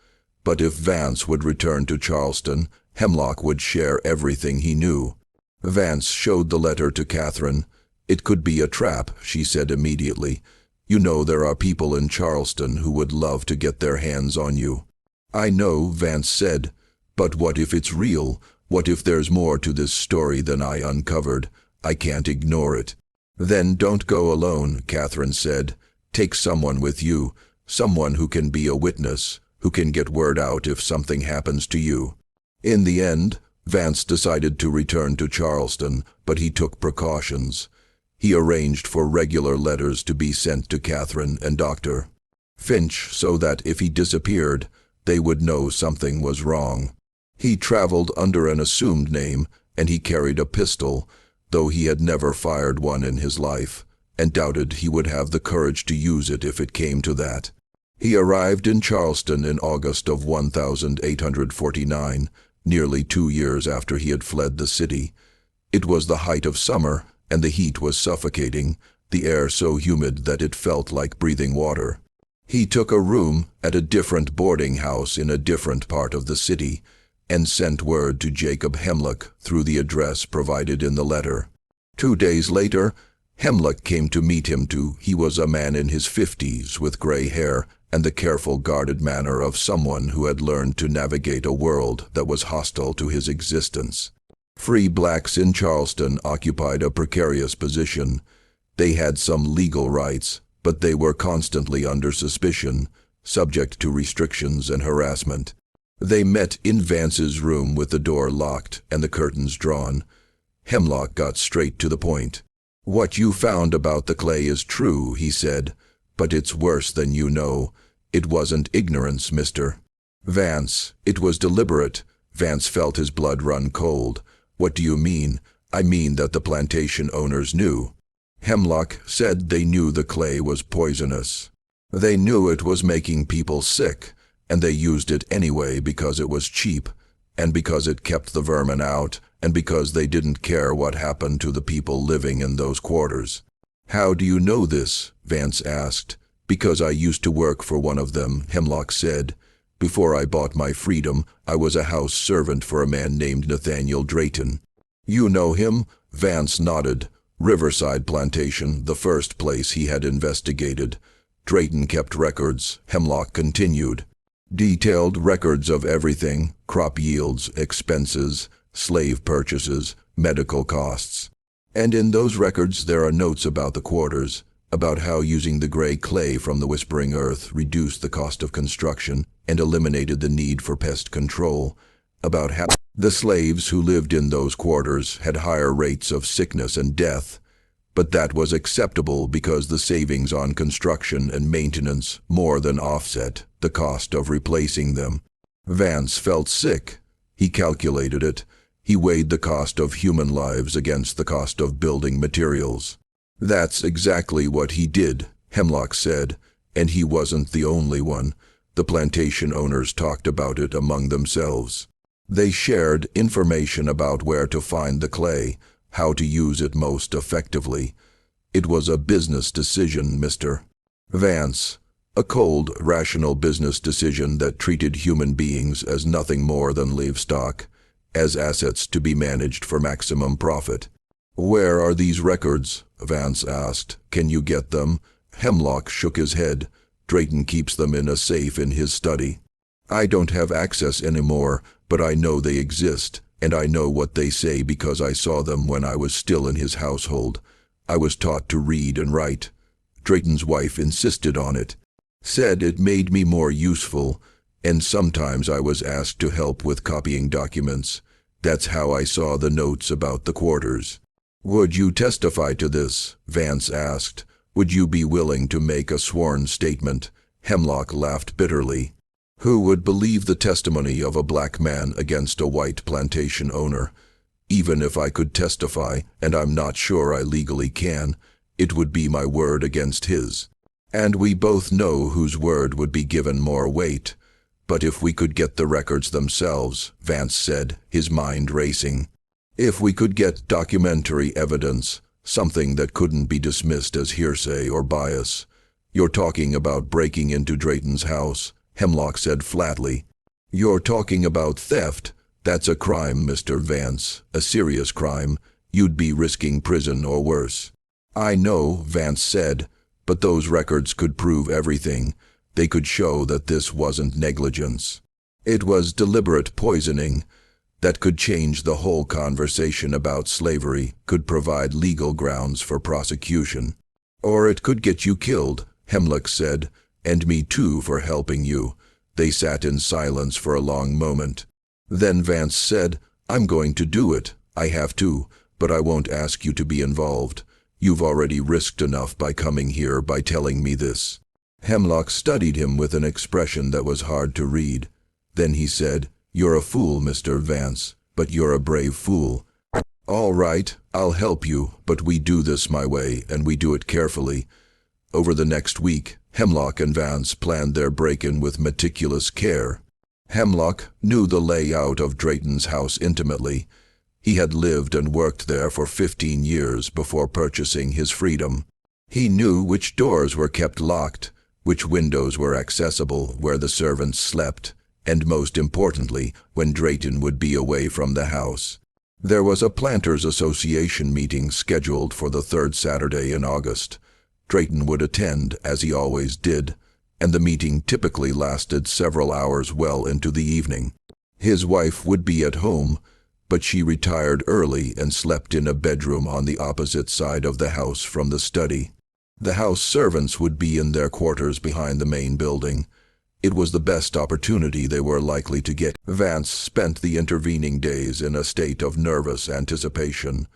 But if Vance would return to Charleston, Hemlock would share everything he knew. Vance showed the letter to Catherine. "It could be a trap," she said immediately. "You know there are people in Charleston who would love to get their hands on you." "I know," Vance said, "but what if it's real? What if there's more to this story than I uncovered? I can't ignore it." "Then don't go alone," Catherine said. "Take someone with you, someone who can be a witness, who can get word out if something happens to you." In the end, Vance decided to return to Charleston, but he took precautions. He arranged for regular letters to be sent to Catherine and Dr. Finch so that if he disappeared, they would know something was wrong. He traveled under an assumed name, and he carried a pistol, though he had never fired one in his life, and doubted he would have the courage to use it if it came to that. He arrived in Charleston in August of 1849, nearly 2 years after he had fled the city. It was the height of summer, and the heat was suffocating, the air so humid that it felt like breathing water. He took a room at a different boarding house in a different part of the city, and sent word to Jacob Hemlock through the address provided in the letter. 2 days later, Hemlock came to meet him too. He was a man in his 50s with gray hair and the careful, guarded manner of someone who had learned to navigate a world that was hostile to his existence. Free blacks in Charleston occupied a precarious position. They had some legal rights, but they were constantly under suspicion, subject to restrictions and harassment. They met in Vance's room with the door locked and the curtains drawn. Hemlock got straight to the point. "What you found about the clay is true," he said, "but it's worse than you know. It wasn't ignorance, Mr. Vance. It was deliberate." Vance felt his blood run cold. "What do you mean?" "I mean that the plantation owners knew." Hemlock said they knew the clay was poisonous. They knew it was making people sick, and they used it anyway because it was cheap, and because it kept the vermin out, and because they didn't care what happened to the people living in those quarters. "How do you know this?" Vance asked. "Because I used to work for one of them," Hemlock said. Before I bought my freedom, I was a house servant for a man named Nathaniel Drayton. You know him? Vance nodded. Riverside Plantation, the first place he had investigated. Drayton kept records, Hemlock continued. Detailed records of everything: crop yields, expenses, slave purchases, medical costs. And in those records there are notes about the quarters, about how using the gray clay from the Whispering Earth reduced the cost of construction and eliminated the need for pest control, about how the slaves who lived in those quarters had higher rates of sickness and death, but that was acceptable because the savings on construction and maintenance more than offset the cost of replacing them. Vance felt sick. He calculated it. He weighed the cost of human lives against the cost of building materials. That's exactly what he did, Hemlock said, and he wasn't the only one. The plantation owners talked about it among themselves. They shared information about where to find the clay, how to use it most effectively. It was a business decision, Mr. Vance. A cold, rational business decision that treated human beings as nothing more than livestock, as assets to be managed for maximum profit. Where are these records? Vance asked. Can you get them? Hemlock shook his head. Drayton keeps them in a safe in his study. I don't have access anymore, but I know they exist, and I know what they say because I saw them when I was still in his household. I was taught to read and write. Drayton's wife insisted on it. Said it made me more useful, and sometimes I was asked to help with copying documents. That's how I saw the notes about the quarters. Would you testify to this? Vance asked. Would you be willing to make a sworn statement? Hemlock laughed bitterly. Who would believe the testimony of a black man against a white plantation owner? Even if I could testify, and I'm not sure I legally can, it would be my word against his. And we both know whose word would be given more weight. But if we could get the records themselves, Vance said, his mind racing. If we could get documentary evidence, something that couldn't be dismissed as hearsay or bias. You're talking about breaking into Drayton's house, Hemlock said flatly. You're talking about theft. That's a crime, Mr. Vance, a serious crime. You'd be risking prison or worse. I know, Vance said, but those records could prove everything. They could show that this wasn't negligence. It was deliberate poisoning. That could change the whole conversation about slavery, could provide legal grounds for prosecution. Or it could get you killed, Hemlock said, and me too for helping you. They sat in silence for a long moment. Then Vance said, I'm going to do it. I have to, but I won't ask you to be involved. You've already risked enough by coming here by telling me this. Hemlock studied him with an expression that was hard to read. Then he said, You're a fool, Mr. Vance, but you're a brave fool. All right, I'll help you, but we do this my way, and we do it carefully. Over the next week, Hemlock and Vance planned their break-in with meticulous care. Hemlock knew the layout of Drayton's house intimately. He had lived and worked there for 15 years before purchasing his freedom. He knew which doors were kept locked, which windows were accessible where the servants slept, and most importantly, when Drayton would be away from the house. There was a Planters Association meeting scheduled for the third Saturday in August. Drayton would attend, as he always did, and the meeting typically lasted several hours well into the evening. His wife would be at home, but she retired early and slept in a bedroom on the opposite side of the house from the study. The house servants would be in their quarters behind the main building. It was the best opportunity they were likely to get. Vance spent the intervening days in a state of nervous anticipation.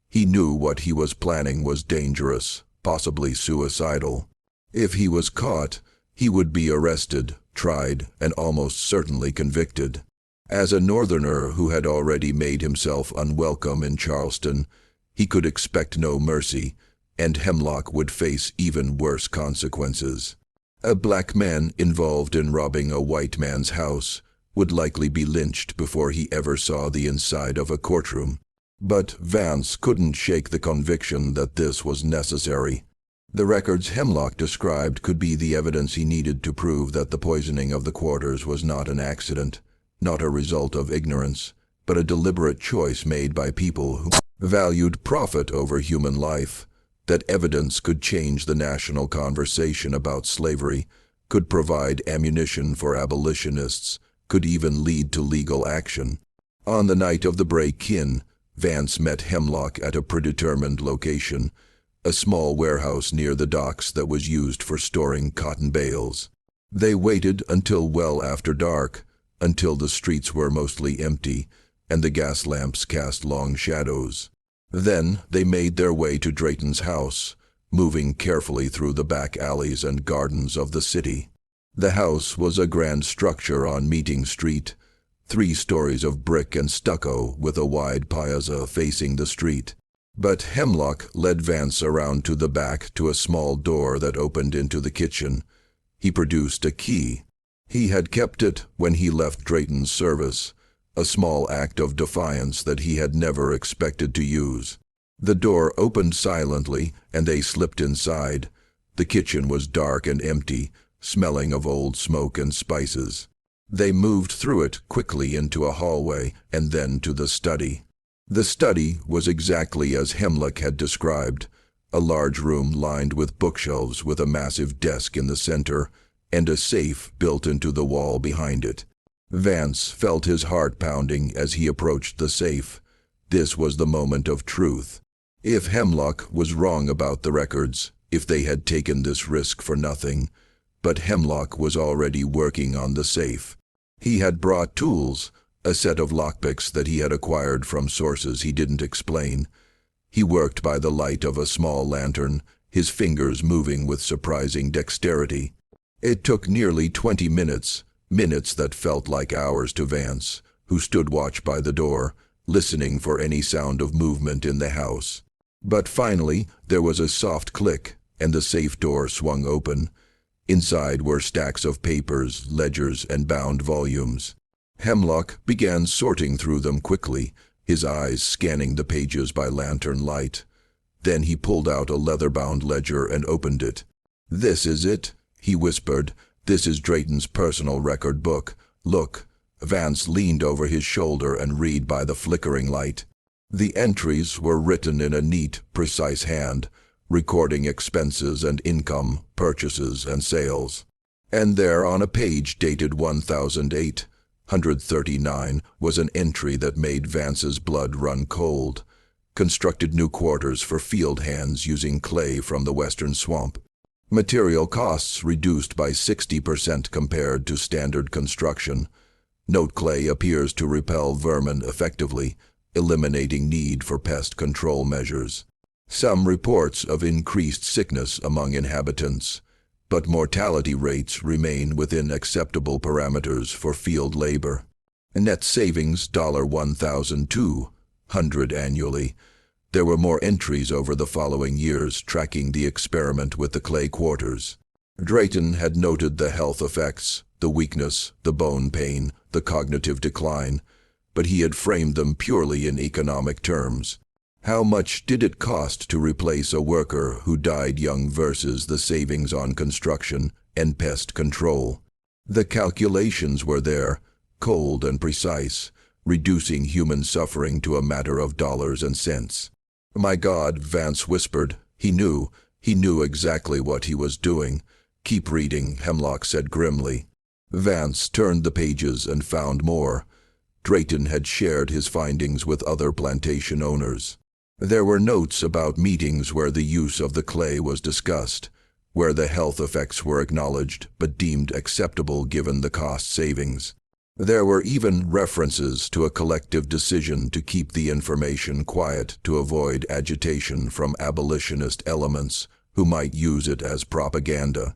He knew what he was planning was dangerous, possibly suicidal. If he was caught, he would be arrested, tried, and almost certainly convicted. As a northerner who had already made himself unwelcome in Charleston, he could expect no mercy, and Hemlock would face even worse consequences. A black man involved in robbing a white man's house would likely be lynched before he ever saw the inside of a courtroom. But Vance couldn't shake the conviction that this was necessary. The records Hemlock described could be the evidence he needed to prove that the poisoning of the quarters was not an accident, not a result of ignorance, but a deliberate choice made by people who valued profit over human life. That evidence could change the national conversation about slavery, could provide ammunition for abolitionists, could even lead to legal action. On the night of the break-in, Vance met Hemlock at a predetermined location, a small warehouse near the docks that was used for storing cotton bales. They waited until well after dark, until the streets were mostly empty and the gas lamps cast long shadows. Then they made their way to Drayton's house, moving carefully through the back alleys and gardens of the city. The house was a grand structure on Meeting Street, 3 stories of brick and stucco with a wide piazza facing the street. But Hemlock led Vance around to the back to a small door that opened into the kitchen. He produced a key. He had kept it when he left Drayton's service, a small act of defiance that he had never expected to use. The door opened silently, and they slipped inside. The kitchen was dark and empty, smelling of old smoke and spices. They moved through it quickly into a hallway and then to the study. The study was exactly as Hemlock had described, a large room lined with bookshelves with a massive desk in the center and a safe built into the wall behind it. Vance felt his heart pounding as he approached the safe. This was the moment of truth. If Hemlock was wrong about the records, if they had taken this risk for nothing, but Hemlock was already working on the safe. He had brought tools, a set of lockpicks that he had acquired from sources he didn't explain. He worked by the light of a small lantern, his fingers moving with surprising dexterity. It took nearly 20 minutes, minutes that felt like hours to Vance, who stood watch by the door, listening for any sound of movement in the house. But finally, there was a soft click, and the safe door swung open. Inside were stacks of papers, ledgers, and bound volumes. Hemlock began sorting through them quickly, his eyes scanning the pages by lantern light. Then he pulled out a leather-bound ledger and opened it. "This is it," he whispered. "This is Drayton's personal record book. Look." Vance leaned over his shoulder and read by the flickering light. The entries were written in a neat, precise hand, recording expenses and income, purchases and sales. And there, on a page dated 1839, was an entry that made Vance's blood run cold. Constructed new quarters for field hands using clay from the western swamp. Material costs reduced by 60% compared to standard construction. Note clay appears to repel vermin effectively, eliminating need for pest control measures. Some reports of increased sickness among inhabitants, but mortality rates remain within acceptable parameters for field labor. Net savings $1,200 annually. There were more entries over the following years tracking the experiment with the clay quarters. Drayton had noted the health effects, the weakness, the bone pain, the cognitive decline, but he had framed them purely in economic terms. How much did it cost to replace a worker who died young versus the savings on construction and pest control? The calculations were there, cold and precise, reducing human suffering to a matter of dollars and cents. "My God," Vance whispered. He knew exactly what he was doing. "Keep reading," Hemlock said grimly. Vance turned the pages and found more. Drayton had shared his findings with other plantation owners. There were notes about meetings where the use of the clay was discussed, where the health effects were acknowledged but deemed acceptable given the cost savings. There were even references to a collective decision to keep the information quiet to avoid agitation from abolitionist elements who might use it as propaganda.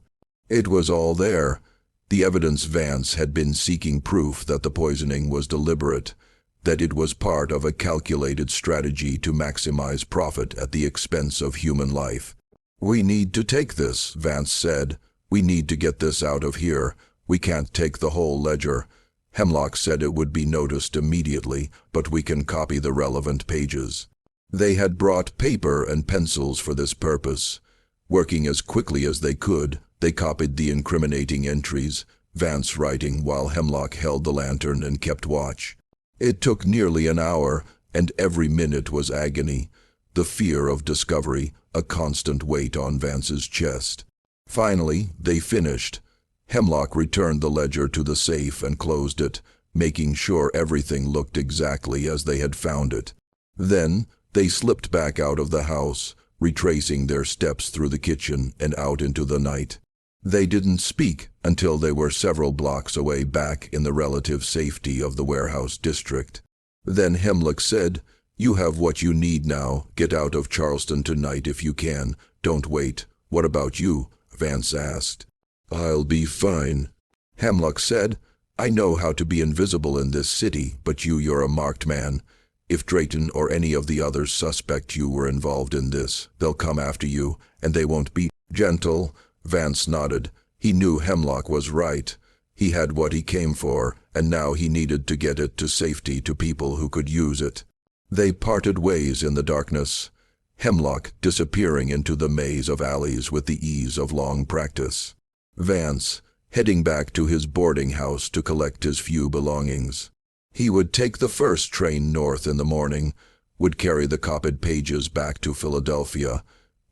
It was all there. The evidence Vance had been seeking proof that the poisoning was deliberate, that it was part of a calculated strategy to maximize profit at the expense of human life. "We need to take this," Vance said. "We need to get this out of here. We can't take the whole ledger." Hemlock said it would be noticed immediately, but we can copy the relevant pages. They had brought paper and pencils for this purpose. Working as quickly as they could, they copied the incriminating entries, Vance writing while Hemlock held the lantern and kept watch. It took nearly an hour, and every minute was agony, the fear of discovery, a constant weight on Vance's chest. Finally, they finished. Hemlock returned the ledger to the safe and closed it, making sure everything looked exactly as they had found it. Then, they slipped back out of the house, retracing their steps through the kitchen and out into the night. They didn't speak until they were several blocks away back in the relative safety of the warehouse district. Then Hemlock said, "You have what you need now. Get out of Charleston tonight if you can. Don't wait." "What about you?" Vance asked. "I'll be fine," Hemlock said. "I know how to be invisible in this city, but you're a marked man. If Drayton or any of the others suspect you were involved in this, they'll come after you, and they won't be gentle." Vance nodded. He knew Hemlock was right. He had what he came for, and now he needed to get it to safety to people who could use it. They parted ways in the darkness, Hemlock disappearing into the maze of alleys with the ease of long practice. Vance, heading back to his boarding house to collect his few belongings. He would take the first train north in the morning, would carry the copied pages back to Philadelphia,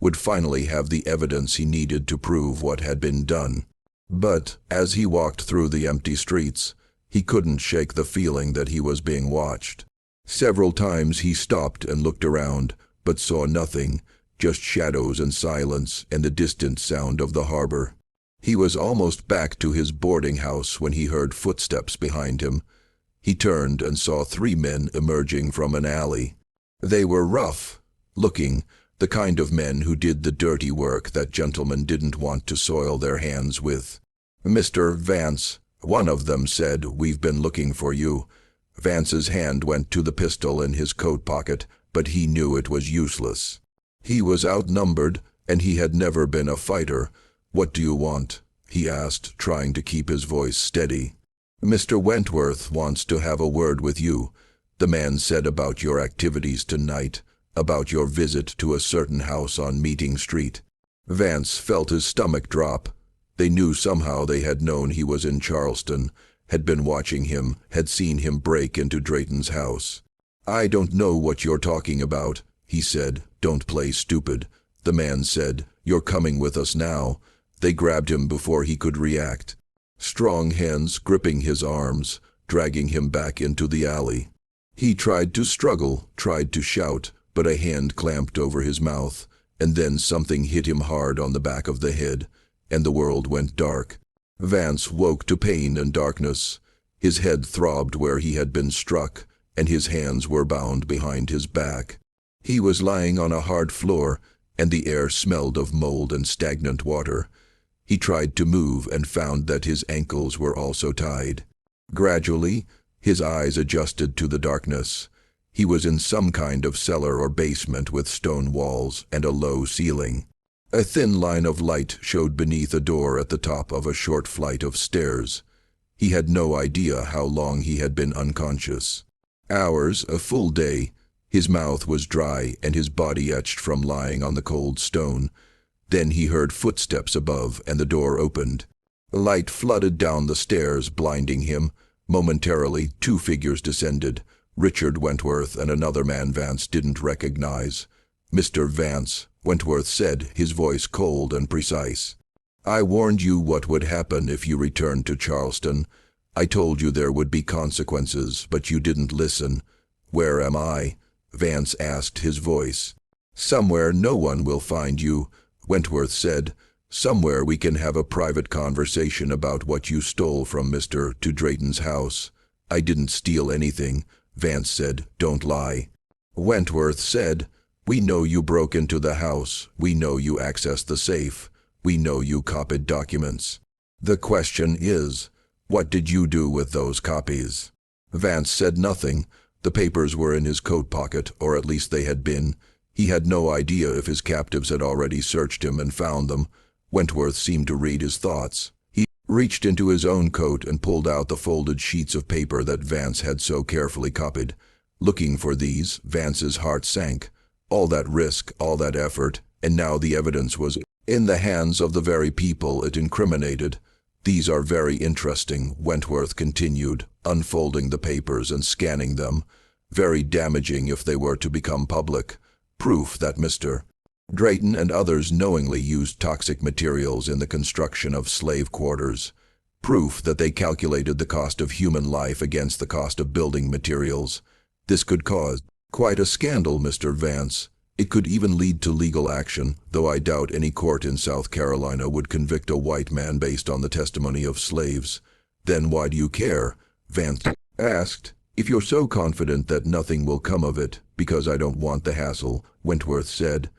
would finally have the evidence he needed to prove what had been done. But, as he walked through the empty streets, he couldn't shake the feeling that he was being watched. Several times he stopped and looked around, but saw nothing, just shadows and silence and the distant sound of the harbor. He was almost back to his boarding house when he heard footsteps behind him. He turned and saw 3 men emerging from an alley. They were rough-looking, the kind of men who did the dirty work that gentlemen didn't want to soil their hands with. "Mr. Vance," one of them said, "we've been looking for you." Vance's hand went to the pistol in his coat pocket, but he knew it was useless. He was outnumbered, and he had never been a fighter. "What do you want?" he asked, trying to keep his voice steady. "Mr. Wentworth wants to have a word with you," the man said, "about your activities tonight, about your visit to a certain house on Meeting Street." Vance felt his stomach drop. They knew somehow they had known he was in Charleston, had been watching him, had seen him break into Drayton's house. "I don't know what you're talking about," he said. "Don't play stupid." The man said, "You're coming with us now." They grabbed him before he could react. Strong hands gripping his arms, dragging him back into the alley. He tried to struggle, tried to shout, but a hand clamped over his mouth, and then something hit him hard on the back of the head, and the world went dark. Vance woke to pain and darkness. His head throbbed where he had been struck, and his hands were bound behind his back. He was lying on a hard floor, and the air smelled of mold and stagnant water. He tried to move and found that his ankles were also tied. Gradually, his eyes adjusted to the darkness. He was in some kind of cellar or basement with stone walls and a low ceiling. A thin line of light showed beneath a door at the top of a short flight of stairs. He had no idea how long he had been unconscious. Hours, a full day. His mouth was dry and his body etched from lying on the cold stone. Then he heard footsteps above and the door opened. Light flooded down the stairs, blinding him. Momentarily, 2 figures descended. Richard Wentworth and another man Vance didn't recognize. "Mr. Vance," Wentworth said, his voice cold and precise. "I warned you what would happen if you returned to Charleston. I told you there would be consequences, but you didn't listen." "Where am I?" Vance asked, his voice. "Somewhere no one will find you," Wentworth said. "Somewhere we can have a private conversation about what you stole from Mr. to Drayton's house." "I didn't steal anything," Vance said. "Don't lie." Wentworth said, "We know you broke into the house. We know you accessed the safe. We know you copied documents. The question is, what did you do with those copies?" Vance said nothing. The papers were in his coat pocket, or at least they had been. He had no idea if his captives had already searched him and found them. Wentworth seemed to read his thoughts. He reached into his own coat and pulled out the folded sheets of paper that Vance had so carefully copied. Looking for these, Vance's heart sank. All that risk, all that effort, and now the evidence was in the hands of the very people it incriminated. These are very interesting, Wentworth continued, unfolding the papers and scanning them. Very damaging if they were to become public. Proof that Mr. Drayton and others knowingly used toxic materials in the construction of slave quarters. Proof that they calculated the cost of human life against the cost of building materials. This could cause quite a scandal, Mr. Vance. It could even lead to legal action, though I doubt any court in South Carolina would convict a white man based on the testimony of slaves. Then why do you care? Vance asked. If you're so confident that nothing will come of it, because I don't want the hassle, Wentworth said.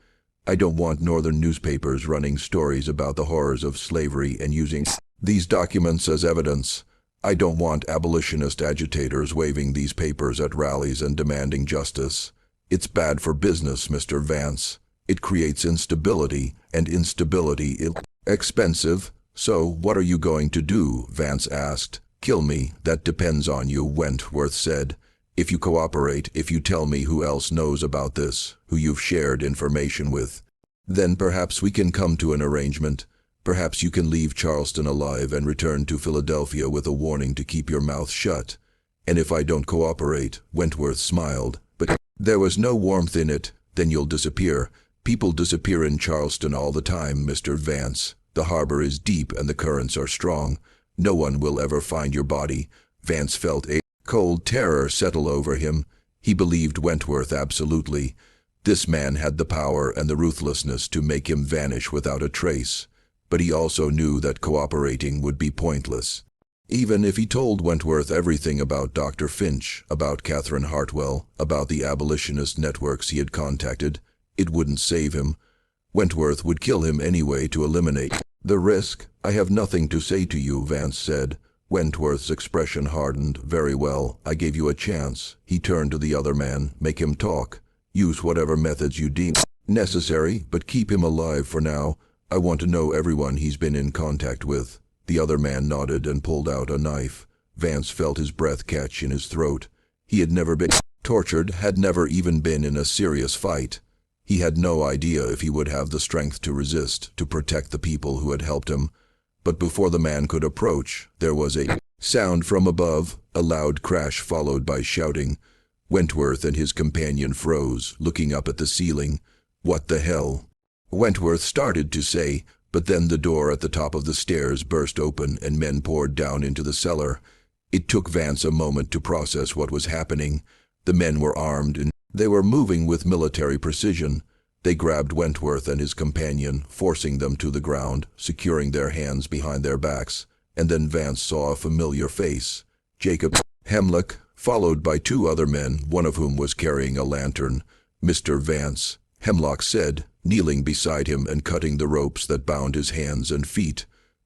I don't want northern newspapers running stories about the horrors of slavery and using these documents as evidence. I don't want abolitionist agitators waving these papers at rallies and demanding justice. It's bad for business, Mr. Vance. It creates instability, and instability is expensive. So what are you going to do? Vance asked. Kill me. That depends on you, Wentworth said. If you cooperate, if you tell me who else knows about this, who you've shared information with, then perhaps we can come to an arrangement. Perhaps you can leave Charleston alive and return to Philadelphia with a warning to keep your mouth shut. And if I don't cooperate, Wentworth smiled, but there was no warmth in it, then you'll disappear. People disappear in Charleston all the time, Mr. Vance. The harbor is deep and the currents are strong. No one will ever find your body. Vance felt a cold terror settle over him. He believed Wentworth absolutely. This man had the power and the ruthlessness to make him vanish without a trace. But he also knew that cooperating would be pointless. Even if he told Wentworth everything about Dr. Finch, about Catherine Hartwell, about the abolitionist networks he had contacted, it wouldn't save him. Wentworth would kill him anyway to eliminate the risk. I have nothing to say to you, Vance said. Wentworth's expression hardened. Very well, I gave you a chance. He turned to the other man. Make him talk. Use whatever methods you deem necessary, but keep him alive for now. I want to know everyone he's been in contact with. The other man nodded and pulled out a knife. Vance felt his breath catch in his throat. He had never been tortured, had never even been in a serious fight. He had no idea if he would have the strength to resist, to protect the people who had helped him. But before the man could approach, there was a sound from above, a loud crash followed by shouting. Wentworth and his companion froze, looking up at the ceiling. What the hell? Wentworth started to say, but then the door at the top of the stairs burst open and men poured down into the cellar. It took Vance a moment to process what was happening. The men were armed and they were moving with military precision. They grabbed Wentworth and his companion, forcing them to the ground, securing their hands behind their backs, and then Vance saw a familiar face. Jacob Hemlock, followed by two other men, one of whom was carrying a lantern. Mr. Vance, Hemlock said, kneeling beside him and cutting the ropes that bound his hands and feet.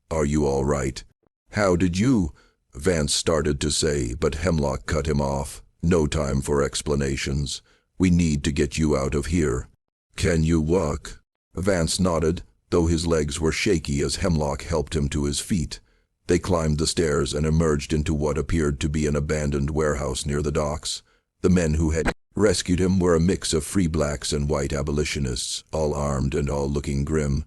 Are you all right? How did you? Vance started to say, but Hemlock cut him off. No time for explanations. We need to get you out of here. Can you walk? Vance nodded, though his legs were shaky as Hemlock helped him to his feet. They climbed the stairs and emerged into what appeared to be an abandoned warehouse near the docks. The men who had rescued him were a mix of free blacks and white abolitionists, all armed and all looking grim.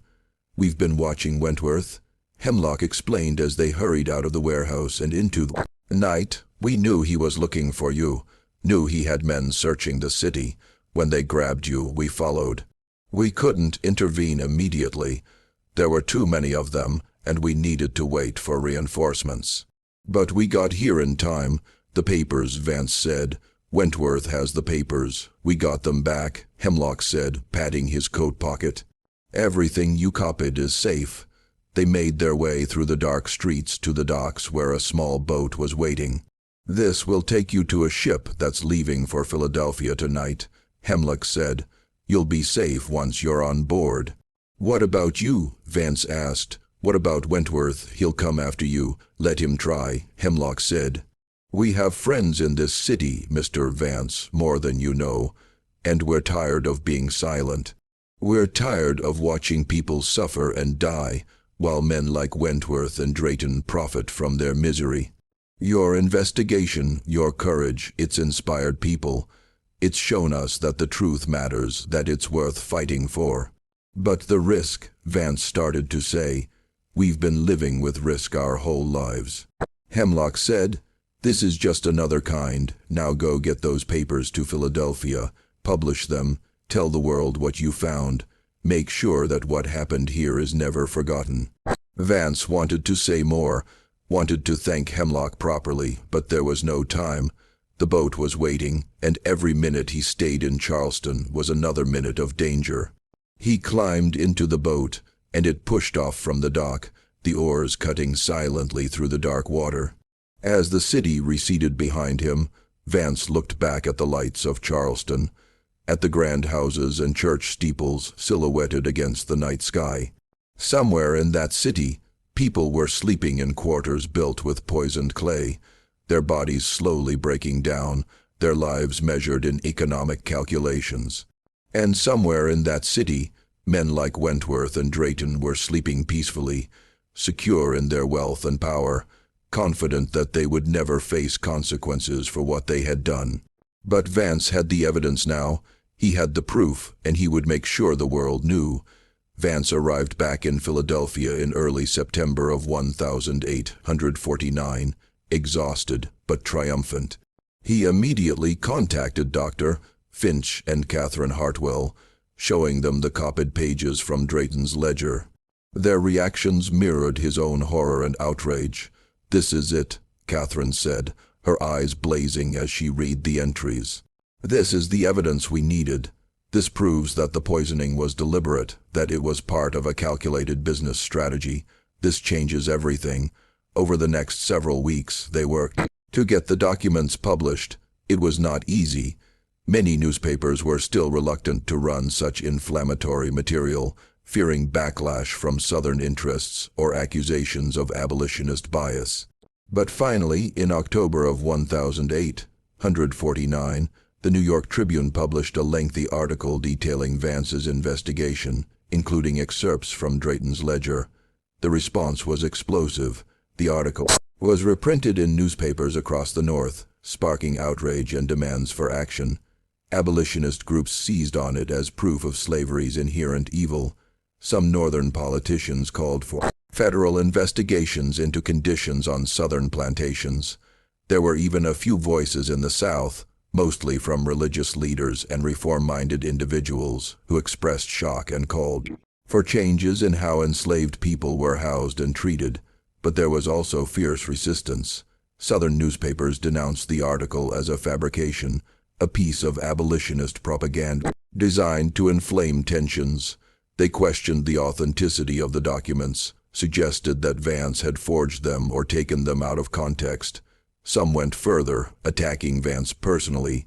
We've been watching Wentworth, Hemlock explained as they hurried out of the warehouse and into the night. We knew he was looking for you, knew he had men searching the city. When they grabbed you, we followed. We couldn't intervene immediately. There were too many of them, and we needed to wait for reinforcements. But we got here in time. The papers, Vance said. Wentworth has the papers. We got them back, Hemlock said, patting his coat pocket. Everything you copied is safe. They made their way through the dark streets to the docks where a small boat was waiting. This will take you to a ship that's leaving for Philadelphia tonight, Hemlock said. You'll be safe once you're on board. What about you? Vance asked. What about Wentworth? He'll come after you. Let him try, Hemlock said. We have friends in this city, Mr. Vance, more than you know, and we're tired of being silent. We're tired of watching people suffer and die, while men like Wentworth and Drayton profit from their misery. Your investigation, your courage, it's inspired people. It's shown us that the truth matters, that it's worth fighting for. But the risk, Vance started to say. We've been living with risk our whole lives. Hemlock said, this is just another kind. Now go get those papers to Philadelphia, publish them, tell the world what you found. Make sure that what happened here is never forgotten. Vance wanted to say more, wanted to thank Hemlock properly, but there was no time. The boat was waiting, and every minute he stayed in Charleston was another minute of danger. He climbed into the boat, and it pushed off from the dock, the oars cutting silently through the dark water. As the city receded behind him, Vance looked back at the lights of Charleston, at the grand houses and church steeples silhouetted against the night sky. Somewhere in that city, people were sleeping in quarters built with poisoned clay, their bodies slowly breaking down, their lives measured in economic calculations. And somewhere in that city, men like Wentworth and Drayton were sleeping peacefully, secure in their wealth and power, confident that they would never face consequences for what they had done. But Vance had the evidence now. He had the proof, and he would make sure the world knew. Vance arrived back in Philadelphia in early September of 1849, exhausted but triumphant. He immediately contacted Dr. Finch and Catherine Hartwell, showing them the copied pages from Drayton's ledger. Their reactions mirrored his own horror and outrage. "This is it," Catherine said, her eyes blazing as she read the entries. "This is the evidence we needed. This proves that the poisoning was deliberate, that it was part of a calculated business strategy. This changes everything." Over the next several weeks, they worked to get the documents published. It was not easy. Many newspapers were still reluctant to run such inflammatory material, fearing backlash from Southern interests or accusations of abolitionist bias. But finally, in October of 1849, the New York Tribune published a lengthy article detailing Vance's investigation, including excerpts from Drayton's ledger. The response was explosive. The article was reprinted in newspapers across the North, sparking outrage and demands for action. Abolitionist groups seized on it as proof of slavery's inherent evil. Some Northern politicians called for federal investigations into conditions on Southern plantations. There were even a few voices in the South, mostly from religious leaders and reform-minded individuals, who expressed shock and called for changes in how enslaved people were housed and treated. But there was also fierce resistance. Southern newspapers denounced the article as a fabrication, a piece of abolitionist propaganda designed to inflame tensions. They questioned the authenticity of the documents, suggested that Vance had forged them or taken them out of context. Some went further, attacking Vance personally,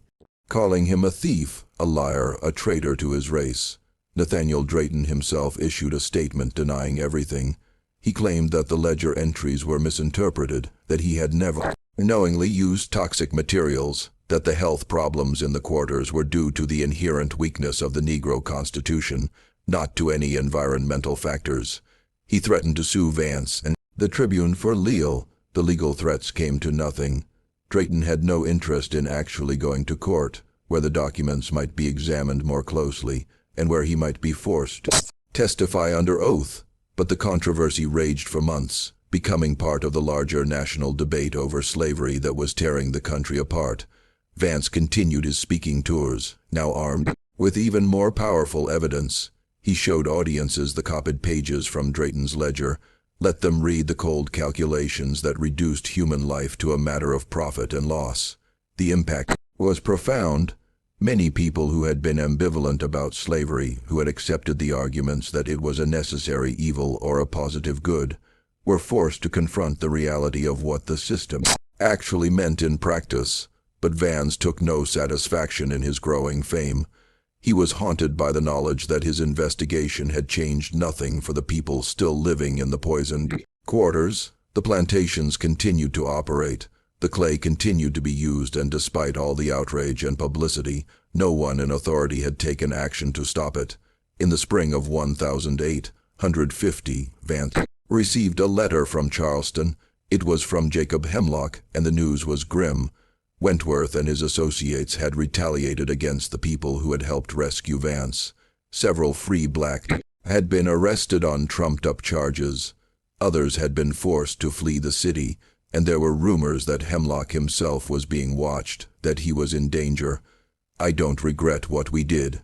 calling him a thief, a liar, a traitor to his race. Nathaniel Drayton himself issued a statement denying everything. He claimed that the ledger entries were misinterpreted, that he had never knowingly used toxic materials, that the health problems in the quarters were due to the inherent weakness of the Negro Constitution, not to any environmental factors. He threatened to sue Vance and the Tribune for legal. The legal threats came to nothing. Drayton had no interest in actually going to court, where the documents might be examined more closely, and where he might be forced to testify under oath. But the controversy raged for months, becoming part of the larger national debate over slavery that was tearing the country apart. Vance continued his speaking tours, now armed with even more powerful evidence. He showed audiences the copied pages from Drayton's ledger, let them read the cold calculations that reduced human life to a matter of profit and loss. The impact was profound. Many people who had been ambivalent about slavery, who had accepted the arguments that it was a necessary evil or a positive good, were forced to confront the reality of what the system actually meant in practice. But Vance took no satisfaction in his growing fame. He was haunted by the knowledge that his investigation had changed nothing for the people still living in the poisoned quarters. The plantations continued to operate. The clay continued to be used, and despite all the outrage and publicity, no one in authority had taken action to stop it. In the spring of 1850, Vance received a letter from Charleston. It was from Jacob Hemlock, and the news was grim. Wentworth and his associates had retaliated against the people who had helped rescue Vance. Several free black had been arrested on trumped-up charges. Others had been forced to flee the city, and there were rumors that Hemlock himself was being watched, that he was in danger. "I don't regret what we did,"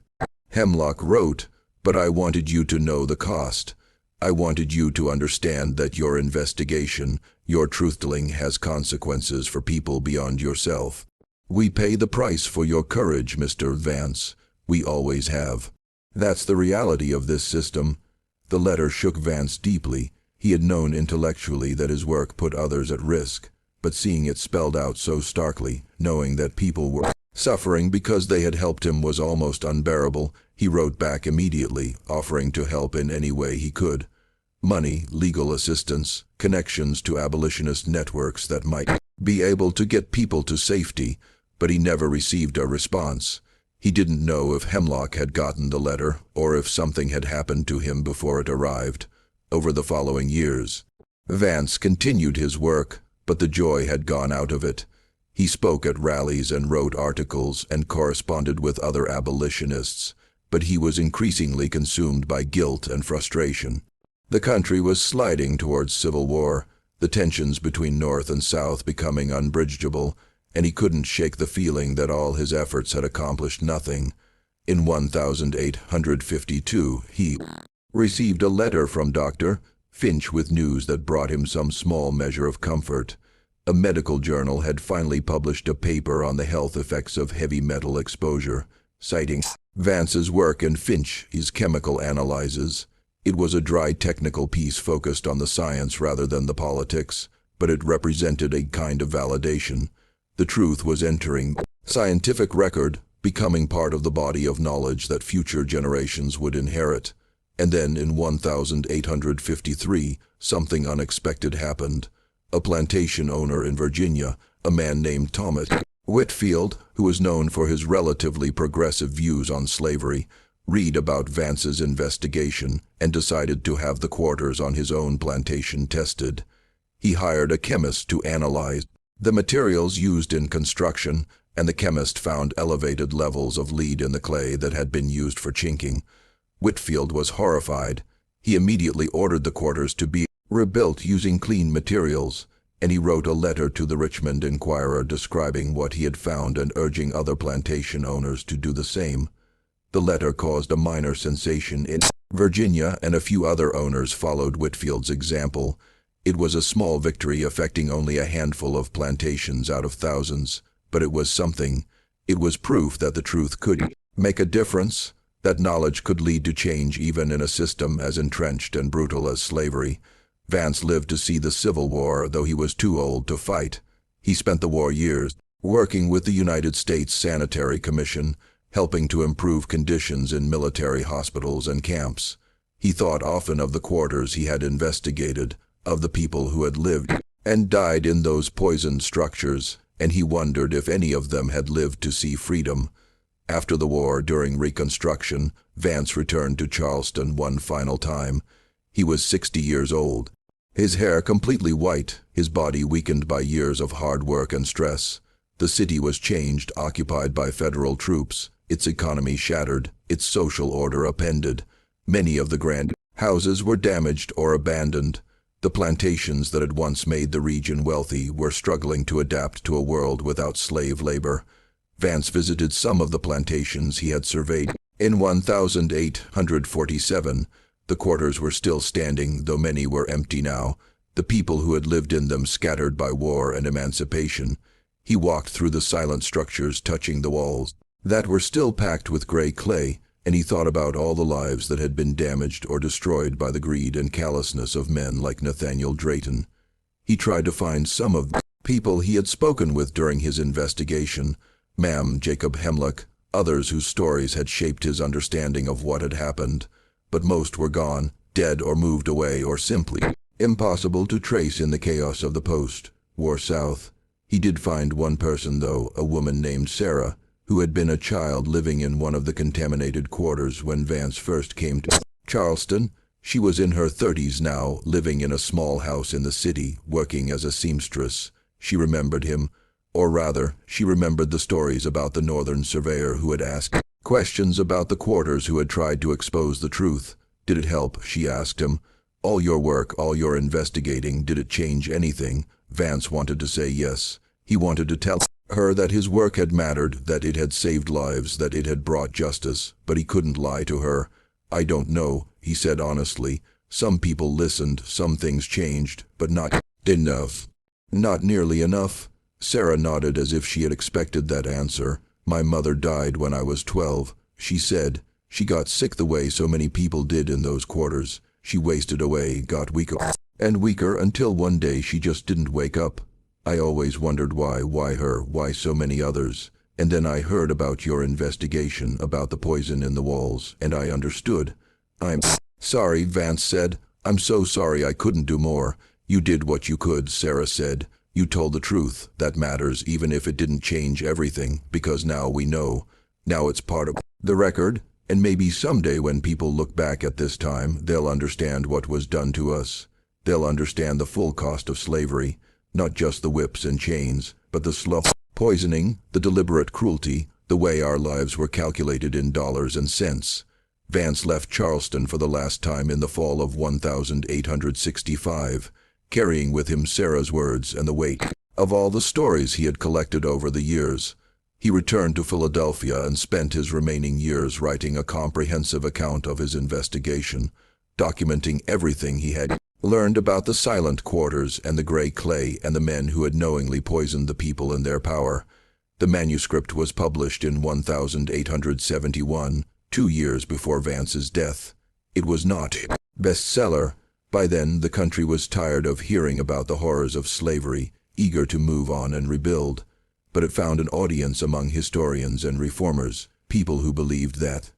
Hemlock wrote, "but I wanted you to know the cost. I wanted you to understand that your investigation, your truth-telling has consequences for people beyond yourself. We pay the price for your courage, Mr. Vance. We always have. That's the reality of this system." The letter shook Vance deeply. He had known intellectually that his work put others at risk, but seeing it spelled out so starkly, knowing that people were suffering because they had helped him was almost unbearable. He wrote back immediately, offering to help in any way he could. Money, legal assistance, connections to abolitionist networks that might be able to get people to safety, but he never received a response. He didn't know if Hemlock had gotten the letter, or if something had happened to him before it arrived. Over the following years, Vance continued his work, but the joy had gone out of it. He spoke at rallies and wrote articles and corresponded with other abolitionists, but he was increasingly consumed by guilt and frustration. The country was sliding towards civil war, the tensions between North and South becoming unbridgeable, and he couldn't shake the feeling that all his efforts had accomplished nothing. In 1852, he received a letter from Dr. Finch with news that brought him some small measure of comfort. A medical journal had finally published a paper on the health effects of heavy metal exposure, citing Vance's work and Finch's chemical analyses. It was a dry technical piece focused on the science rather than the politics, but it represented a kind of validation. The truth was entering scientific record, becoming part of the body of knowledge that future generations would inherit. And then in 1853, something unexpected happened. A plantation owner in Virginia, a man named Thomas Whitfield, who was known for his relatively progressive views on slavery, read about Vance's investigation and decided to have the quarters on his own plantation tested. He hired a chemist to analyze the materials used in construction, and the chemist found elevated levels of lead in the clay that had been used for chinking. Whitfield was horrified. He immediately ordered the quarters to be rebuilt using clean materials, and he wrote a letter to the Richmond Enquirer describing what he had found and urging other plantation owners to do the same. The letter caused a minor sensation in Virginia, and a few other owners followed Whitfield's example. It was a small victory affecting only a handful of plantations out of thousands, but it was something. It was proof that the truth could make a difference, that knowledge could lead to change even in a system as entrenched and brutal as slavery. Vance lived to see the Civil War, though he was too old to fight. He spent the war years working with the United States Sanitary Commission, helping to improve conditions in military hospitals and camps. He thought often of the quarters he had investigated, of the people who had lived and died in those poisoned structures, and he wondered if any of them had lived to see freedom. After the war, during Reconstruction, Vance returned to Charleston one final time. He was 60 years old. His hair completely white, his body weakened by years of hard work and stress. The city was changed, occupied by federal troops, its economy shattered, its social order upended. Many of the grand houses were damaged or abandoned. The plantations that had once made the region wealthy were struggling to adapt to a world without slave labor. Vance visited some of the plantations he had surveyed. In 1847, the quarters were still standing, though many were empty now, the people who had lived in them scattered by war and emancipation. He walked through the silent structures, touching the walls that were still packed with gray clay, and he thought about all the lives that had been damaged or destroyed by the greed and callousness of men like Nathaniel Drayton. He tried to find some of the people he had spoken with during his investigation, Jacob Hemlock, others whose stories had shaped his understanding of what had happened, but most were gone, dead or moved away, or simply impossible to trace in the chaos of the post-war South. He did find one person, though, a woman named Sarah, who had been a child living in one of the contaminated quarters when Vance first came to Charleston. She was in her 30s now, living in a small house in the city, working as a seamstress. She remembered him, or rather, she remembered the stories about the northern surveyor who had asked questions about the quarters, who had tried to expose the truth. Did it help? She asked him. All your work, all your investigating, did it change anything? Vance wanted to say yes. He wanted to tell her that his work had mattered, that it had saved lives, that it had brought justice, but he couldn't lie to her. I don't know, he said honestly. Some people listened, some things changed, but not enough. Not nearly enough? Sarah nodded as if she had expected that answer. My mother died when I was 12, she said. She got sick the way so many people did in those quarters. She wasted away, got weaker and weaker until one day she just didn't wake up. I always wondered why her, why so many others. And then I heard about your investigation, about the poison in the walls, and I understood. I'm sorry, Vance said. I'm so sorry I couldn't do more. You did what you could, Sarah said. You told the truth. That matters, even if it didn't change everything, because now we know. Now it's part of the record, and maybe someday when people look back at this time, they'll understand what was done to us. They'll understand the full cost of slavery, not just the whips and chains, but the slow poisoning, the deliberate cruelty, the way our lives were calculated in dollars and cents. Vance left Charleston for the last time in the fall of 1865, carrying with him Sarah's words and the weight of all the stories he had collected over the years. He returned to Philadelphia and spent his remaining years writing a comprehensive account of his investigation, documenting everything he had learned about the silent quarters and the gray clay and the men who had knowingly poisoned the people in their power. The manuscript was published in 1871, 2 years before Vance's death. It was not a bestseller. By then, the country was tired of hearing about the horrors of slavery, eager to move on and rebuild. But it found an audience among historians and reformers, people who believed that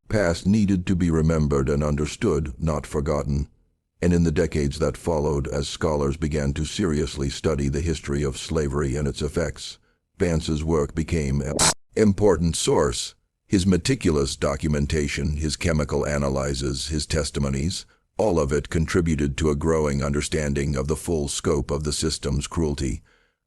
past needed to be remembered and understood, not forgotten. And in the decades that followed, as scholars began to seriously study the history of slavery and its effects, Vance's work became an important source. His meticulous documentation, his chemical analyses, his testimonies, all of it contributed to a growing understanding of the full scope of the system's cruelty.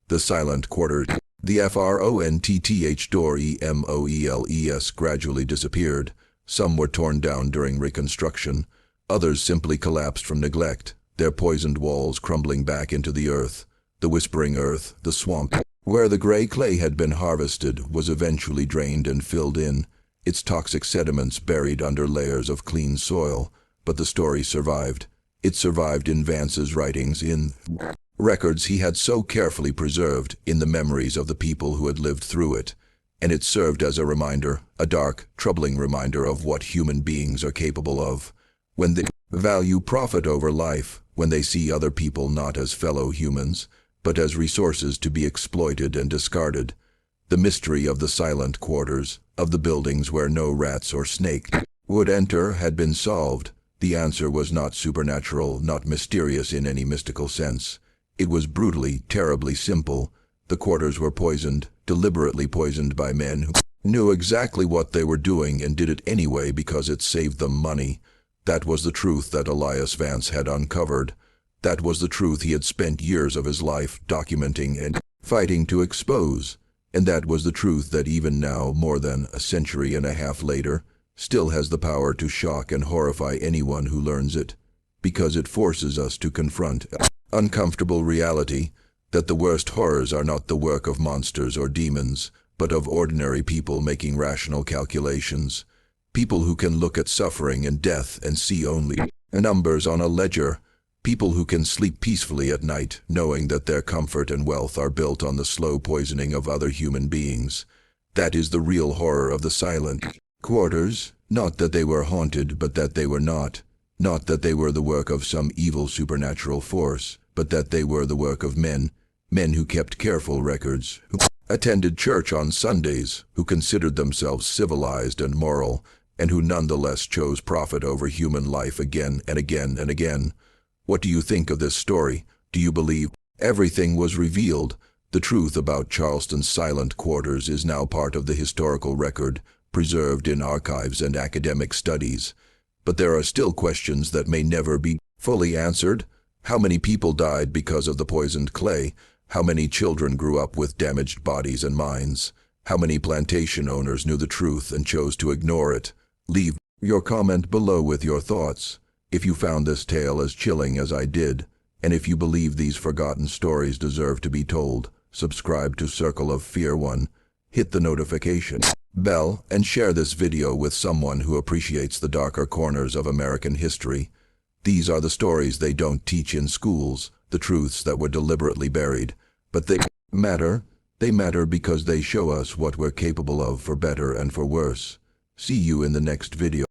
The silent quarter, the fronth door EMOELES, gradually disappeared. Some were torn down during Reconstruction. Others simply collapsed from neglect, their poisoned walls crumbling back into the earth. The whispering earth, the swamp, where the gray clay had been harvested, was eventually drained and filled in, its toxic sediments buried under layers of clean soil. But the story survived. It survived in Vance's writings, in records he had so carefully preserved, in the memories of the people who had lived through it. And it served as a reminder, a dark, troubling reminder of what human beings are capable of. When they value profit over life, when they see other people not as fellow humans, but as resources to be exploited and discarded. The mystery of the silent quarters, of the buildings where no rats or snakes would enter, had been solved. The answer was not supernatural, not mysterious in any mystical sense. It was brutally, terribly simple. The quarters were poisoned, deliberately poisoned by men who knew exactly what they were doing and did it anyway because it saved them money. That was the truth that Elias Vance had uncovered. That was the truth he had spent years of his life documenting and fighting to expose. And that was the truth that even now, more than a century and a half later, still has the power to shock and horrify anyone who learns it, because it forces us to confront uncomfortable reality, that the worst horrors are not the work of monsters or demons, but of ordinary people making rational calculations. People who can look at suffering and death and see only numbers on a ledger. People who can sleep peacefully at night, knowing that their comfort and wealth are built on the slow poisoning of other human beings. That is the real horror of the silent quarters. Not that they were haunted, but that they were not. Not that they were the work of some evil supernatural force, but that they were the work of men. Men who kept careful records, who attended church on Sundays, who considered themselves civilized and moral, and who nonetheless chose profit over human life again and again and again. What do you think of this story? Do you believe everything was revealed? The truth about Charleston's silent quarters is now part of the historical record, preserved in archives and academic studies. But there are still questions that may never be fully answered. How many people died because of the poisoned clay? How many children grew up with damaged bodies and minds? How many plantation owners knew the truth and chose to ignore it, leave your comment below with your thoughts. If you found this tale as chilling as I did, and if you believe these forgotten stories deserve to be told, subscribe to Circle of Fear 1, hit the notification bell, and share this video with someone who appreciates the darker corners of American history. These are the stories they don't teach in schools, the truths that were deliberately buried. But they matter. They matter because they show us what we're capable of for better and for worse. See you in the next video.